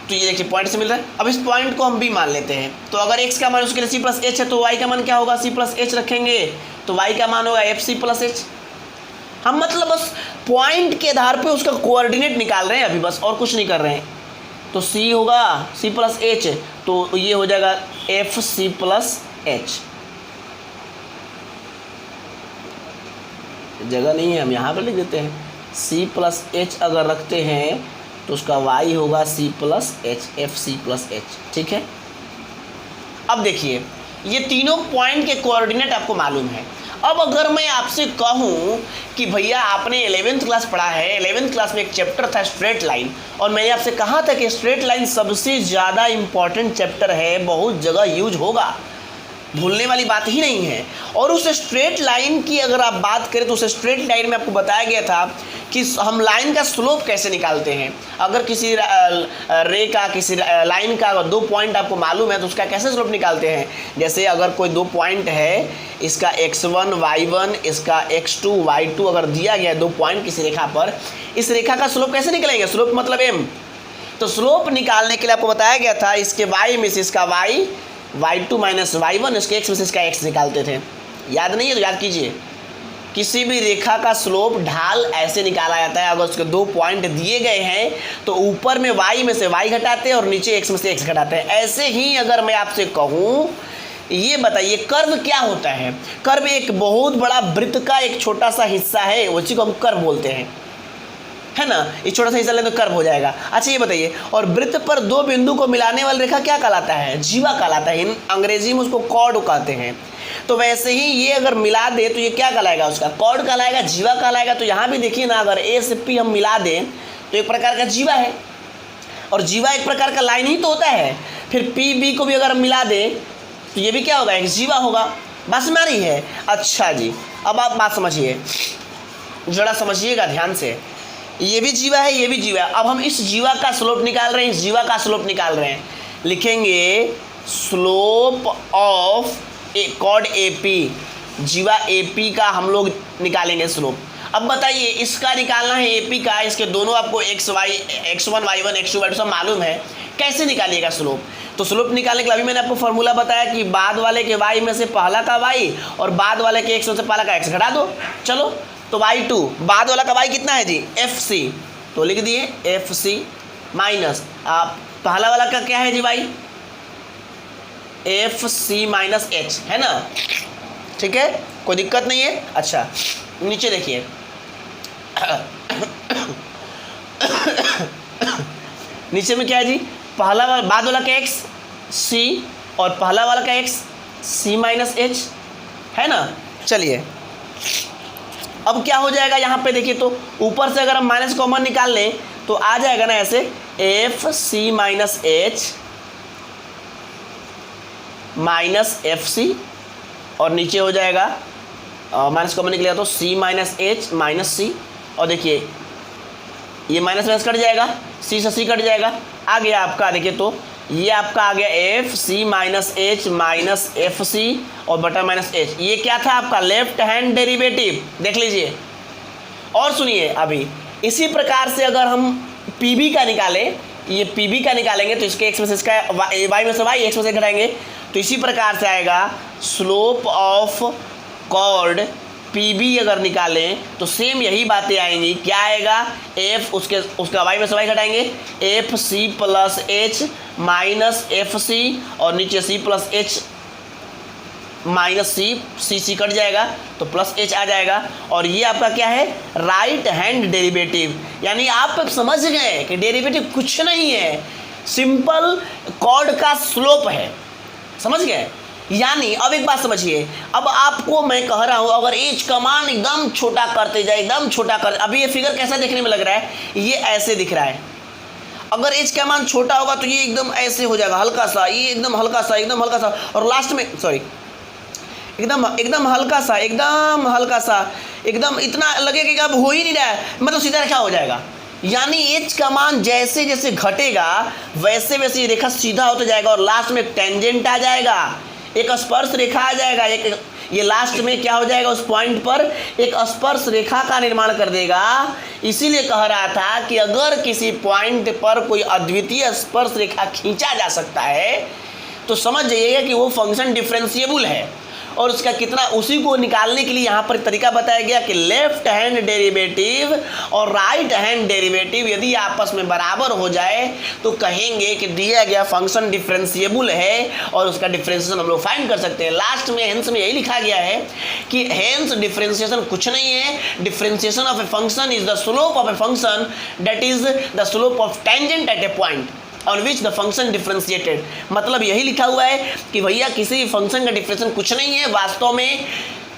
तो ये देखिए पॉइंट से मिल रहा है। अब इस पॉइंट को हम b मान लेते हैं, तो अगर x का मान उसके लिए c प्लस एच है तो y का मान क्या होगा, c प्लस एच रखेंगे तो y का मान होगा एफ सी प्लस एच। हम मतलब बस पॉइंट के आधार पे उसका कोऑर्डिनेट निकाल रहे हैं अभी, बस और कुछ नहीं कर रहे हैं। तो c होगा c प्लस एच, तो ये हो जाएगा एफ सी प्लस एच, जगह नहीं है हम यहाँ पर लिख देते हैं, c प्लस एच अगर रखते हैं तो उसका y होगा c plus h, f c plus h, ठीक है। अब देखिए ये तीनों पॉइंट के कोऑर्डिनेट आपको मालूम है। अब अगर मैं आपसे कहूँ कि भैया आपने 11th क्लास पढ़ा है, 11th क्लास में एक चैप्टर था स्ट्रेट लाइन, और मैंने आपसे कहा था कि स्ट्रेट लाइन सबसे ज़्यादा इम्पॉर्टेंट चैप्टर है, बहुत जगह यूज होगा, भूलने वाली बात ही नहीं है। और उस स्ट्रेट लाइन की अगर आप बात करें तो उस स्ट्रेट लाइन में आपको बताया गया था कि हम लाइन का स्लोप कैसे निकालते हैं। अगर किसी रे का, किसी लाइन का 2 पॉइंट आपको मालूम है तो उसका कैसे स्लोप निकालते हैं। जैसे अगर कोई 2 पॉइंट है, इसका x1 y1, इसका x2 y2 अगर दिया गया है 2 पॉइंट किसी रेखा पर, इस रेखा का स्लोप कैसे निकलेंगे। स्लोप मतलब m। तो स्लोप निकालने के लिए आपको बताया गया था इसके y में से इसका y, y2 माइनस y1, इसके x में से इसका x निकालते थे। याद नहीं है तो याद कीजिए। किसी भी रेखा का स्लोप ढाल ऐसे निकाला जाता है। अगर उसके 2 पॉइंट दिए गए हैं तो ऊपर में y में से y घटाते हैं और नीचे x में से x घटाते हैं। ऐसे ही अगर मैं आपसे कहूँ, ये बताइए कर्व क्या होता है। कर्व एक बहुत बड़ा वृत्त का एक छोटा सा हिस्सा है, उसी को हम कर्व बोलते हैं, है ना। ये छोटा सा हिस्सा लें तो कर्व हो जाएगा। अच्छा ये बताइए, और वृत्त पर 2 बिंदु को मिलाने वाली रेखा क्या कहलाता है। जीवा कहलाता है। अंग्रेजी में उसको कॉर्ड कहते हैं। तो वैसे ही ये अगर मिला दे तो ये क्या कहलाएगा, उसका कॉर्ड कहलाएगा, जीवा कहलाएगा। तो यहाँ भी देखिए ना, अगर ए से पी हम मिला दें तो एक प्रकार का जीवा है, और जीवा एक प्रकार का लाइन ही तो होता है। फिर पी बी को भी अगर हम मिला दें तो ये भी क्या होगा, एक जीवा होगा। बात समझ आ रही है। अच्छा जी, अब आप बात समझिए, जरा समझिएगा ध्यान से। ये भी जीवा है, ये भी जीवा है। अब हम इस जीवा का स्लोप निकाल रहे हैं, इस जीवा का स्लोप निकाल रहे हैं। लिखेंगे स्लोप ऑफ कॉर्ड AP, जीवा AP का हम लोग निकालेंगे स्लोप। अब बताइए इसका निकालना है AP का, इसके दोनों आपको x1 y1 x2 y2 सब मालूम है। कैसे निकालिएगा स्लोप। तो स्लोप निकालने के लिए अभी मैंने आपको फॉर्मूला बताया कि बाद वाले के y में से पहला का y और बाद वाले के x में से पहला का x घटा दो। चलो, तो y2 बाद वाला का y कितना है जी, FC, तो लिख दिए FC माइनस आप पहला वाला का क्या है जी y, FC माइनस H, है ना। ठीक है, कोई दिक्कत नहीं है। अच्छा नीचे देखिए नीचे में क्या है जी, पहला वाला बाद वाला का x C और पहला वाला का x C माइनस H, है ना। चलिए अब क्या हो जाएगा यहाँ पे देखिए, तो ऊपर से अगर हम माइनस कॉमन निकाल लें तो आ जाएगा ना ऐसे FC minus H minus FC, और नीचे हो जाएगा माइनस कॉमन निकलेगा तो C minus H minus C। और देखिए ये माइनस माइनस कट जाएगा, C से C कट जाएगा। आ गया आपका, देखिए तो ये आपका आ गया FC minus H minus FC और बटा माइनस H। ये क्या था आपका लेफ्ट हैंड डेरिवेटिव, देख लीजिए। और सुनिए अभी इसी प्रकार से अगर हम PB का निकालें, ये PB का निकालेंगे तो इसके x में से इसका y में से y, x में से घटाएंगे तो इसी प्रकार से आएगा स्लोप ऑफ कॉर्ड PB अगर निकालें तो सेम यही बातें आएंगी। क्या आएगा, f उसका y में से y घटाएंगे FC plus H minus FC और नीचे C plus H minus C cut जाएगा तो प्लस H आ जाएगा। और ये आपका क्या है, राइट हैंड डेरिवेटिव। यानी आप समझ गए कि डेरिवेटिव कुछ नहीं है, सिंपल कॉर्ड का स्लोप है। समझ गए। यानी अब एक बात समझिए, अब आपको मैं कह रहा हूं अगर एच का मान एकदम छोटा करते जाए, एकदम छोटा कर, अभी ये फिगर कैसा देखने में लग रहा है, ये ऐसे दिख रहा है। अगर एच का मान छोटा होगा तो ये एकदम ऐसे हो जाएगा, हल्का सा, ये एकदम हल्का सा, एकदम हल्का सा, और लास्ट में सॉरी एकदम हल्का सा, एकदम हल्का सा, एकदम इतना लगेगा कि अब हो ही नहीं रहा है, मतलब सीधा रेखा हो जाएगा। यानी एच का मान जैसे जैसे घटेगा वैसे वैसे ये रेखा सीधा होता जाएगा और लास्ट में टेंजेंट आ जाएगा, एक स्पर्श रेखा आ जाएगा। एक ये लास्ट में क्या हो जाएगा, उस पॉइंट पर एक स्पर्श रेखा का निर्माण कर देगा। इसीलिए कह रहा था कि अगर किसी पॉइंट पर कोई अद्वितीय स्पर्श रेखा खींचा जा सकता है तो समझ जाइएगा कि वो फंक्शन डिफरेंशिएबल है। और उसका कितना, उसी को निकालने के लिए यहाँ पर तरीका बताया गया कि लेफ्ट हैंड डेरिवेटिव और राइट हैंड डेरिवेटिव यदि आपस में बराबर हो जाए तो कहेंगे कि दिया गया फंक्शन डिफरेंशिएबल है और उसका डिफरेंशिएशन हम लोग फाइंड कर सकते हैं। लास्ट में हेंस में यही लिखा गया है कि हेंस डिफरेंशिएशन कुछ नहीं है, differentiation of a function is the slope of a function that is the slope of tangent at A point on which the function differentiated. मतलब यही लिखा हुआ है कि भैया किसी भी फंक्शन का डिफरेंशिएशन कुछ नहीं है, वास्तव में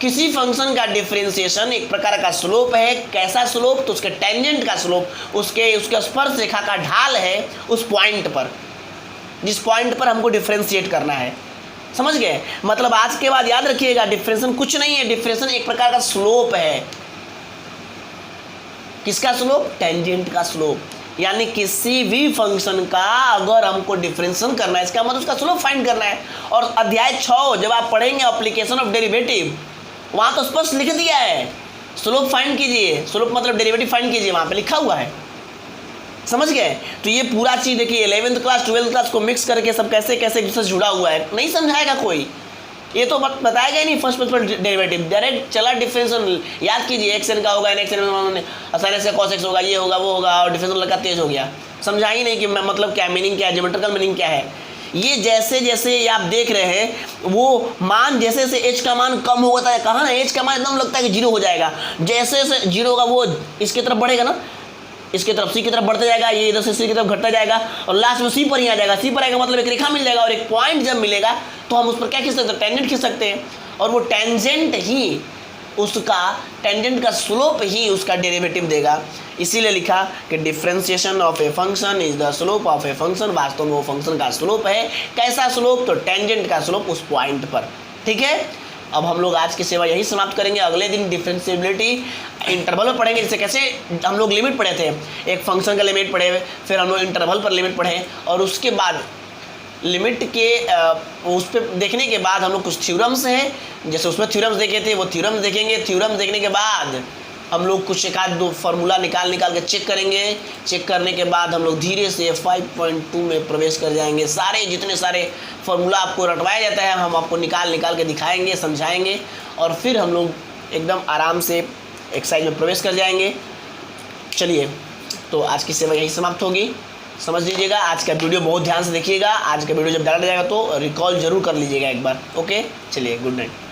किसी फंक्शन का डिफरेंशिएशन एक प्रकार का स्लोप है। कैसा स्लोप, तो उसके टेंजेंट का स्लोप, उसके स्पर्श रेखा का ढाल है उस पॉइंट पर, जिस पॉइंट पर हमको डिफरेंशिएट करना है। समझ गए? मतलब आज के बाद याद रखिएगा, डिफरेंशियल कुछ नहीं है, डिफरेंशियल एक प्रकार का स्लोप है। किसका स्लोप? टेंजेंट का स्लोप। यानी किसी भी फंक्शन का अगर हमको डिफरेंशियल करना है, इसका मतलब उसका स्लोप फाइंड करना है। और अध्याय 6 जब आप पढ़ेंगे एप्लीकेशन ऑफ डेरिवेटिव, वहां तो स्पष्ट लिख दिया है, स्लोप फाइंड कीजिए, स्लोप मतलब डेरिवेटिव फाइंड कीजिए, वहां पे लिखा हुआ है। समझ गए? तो ये पूरा चीज देखिए 11th क्लास 12th क्लास को मिक्स करके सब कैसे कैसे एक दूसरे से जुड़ा हुआ है, नहीं समझाएगा कोई, ये तो बताएगा ही नहीं। फर्स्ट प्रिंसिपल डेरिवेटिव डायरेक्ट चला डिफरेंशियल, याद कीजिए एक्स एन का होगा, n x n sine x का कॉस एक्स होगा, ये होगा वो होगा, और डिफरेंशियल लड़का तेज हो गया। समझा ही नहीं कि मतलब क्या मीनिंग क्या है, ज्योमेट्रिकल मीनिंग क्या है। ये जैसे जैसे ये आप देख रहे हैं वो मान जैसे जैसे एच का मान कम होता है, कहा ना एच का मान एकदम लगता है कि जीरो हो जाएगा, जैसे जैसे जीरो होगा वो इसकी तरफ बढ़ेगा ना, इसकी तरफ सी की तरफ बढ़ता जाएगा, ये इधर से सी की तरफ घटता जाएगा, और लास्ट में सी पर ही आ जाएगा। सी पर आएगा मतलब एक रेखा मिल जाएगा, और एक पॉइंट जब मिलेगा तो हम उस पर क्या खींच सकते हैं? टेंजेंट खींच सकते हैं। और वो टेंजेंट ही उसका, टेंजेंट का स्लोप ही उसका डेरिवेटिव देगा। इसीलिए लिखा कि differentiation of a function is the slope of a function. वास्तव में वो फंक्शन का स्लोप है। कैसा स्लोप? तो टेंजेंट का स्लोप उस पॉइंट पर। ठीक है, अब हम लोग आज की सेवा यही समाप्त करेंगे। अगले दिन डिफरेंशिएबिलिटी इंटरवल में पढ़ेंगे, जैसे कैसे हम लोग लिमिट पढ़े थे, एक फंक्शन का लिमिट पढ़े, फिर हम लोग इंटरवल पर लिमिट पढ़े, और उसके बाद लिमिट के उस पर देखने के बाद हम लोग कुछ थ्योरम्स हैं, जैसे उसमें थ्योरम्स देखे थे वो थ्योरम्स देखेंगे। थ्योरम्स देखने के बाद हम लोग कुछ एक आध दो फार्मूला निकाल के चेक करेंगे। चेक करने के बाद हम लोग धीरे से 5.2 में प्रवेश कर जाएंगे। सारे जितने सारे फार्मूला आपको रटवाया जाता है हम आपको निकाल के दिखाएंगे, समझाएंगे, और फिर हम लोग एकदम आराम से एक्सरसाइज में प्रवेश कर जाएंगे। चलिए, तो आज की सेवा यही समाप्त होगी। समझ लीजिएगा, आज का वीडियो बहुत ध्यान से देखिएगा। आज का वीडियो जब डाला जाएगा तो रिकॉल जरूर कर लीजिएगा एक बार। ओके, चलिए, गुड नाइट।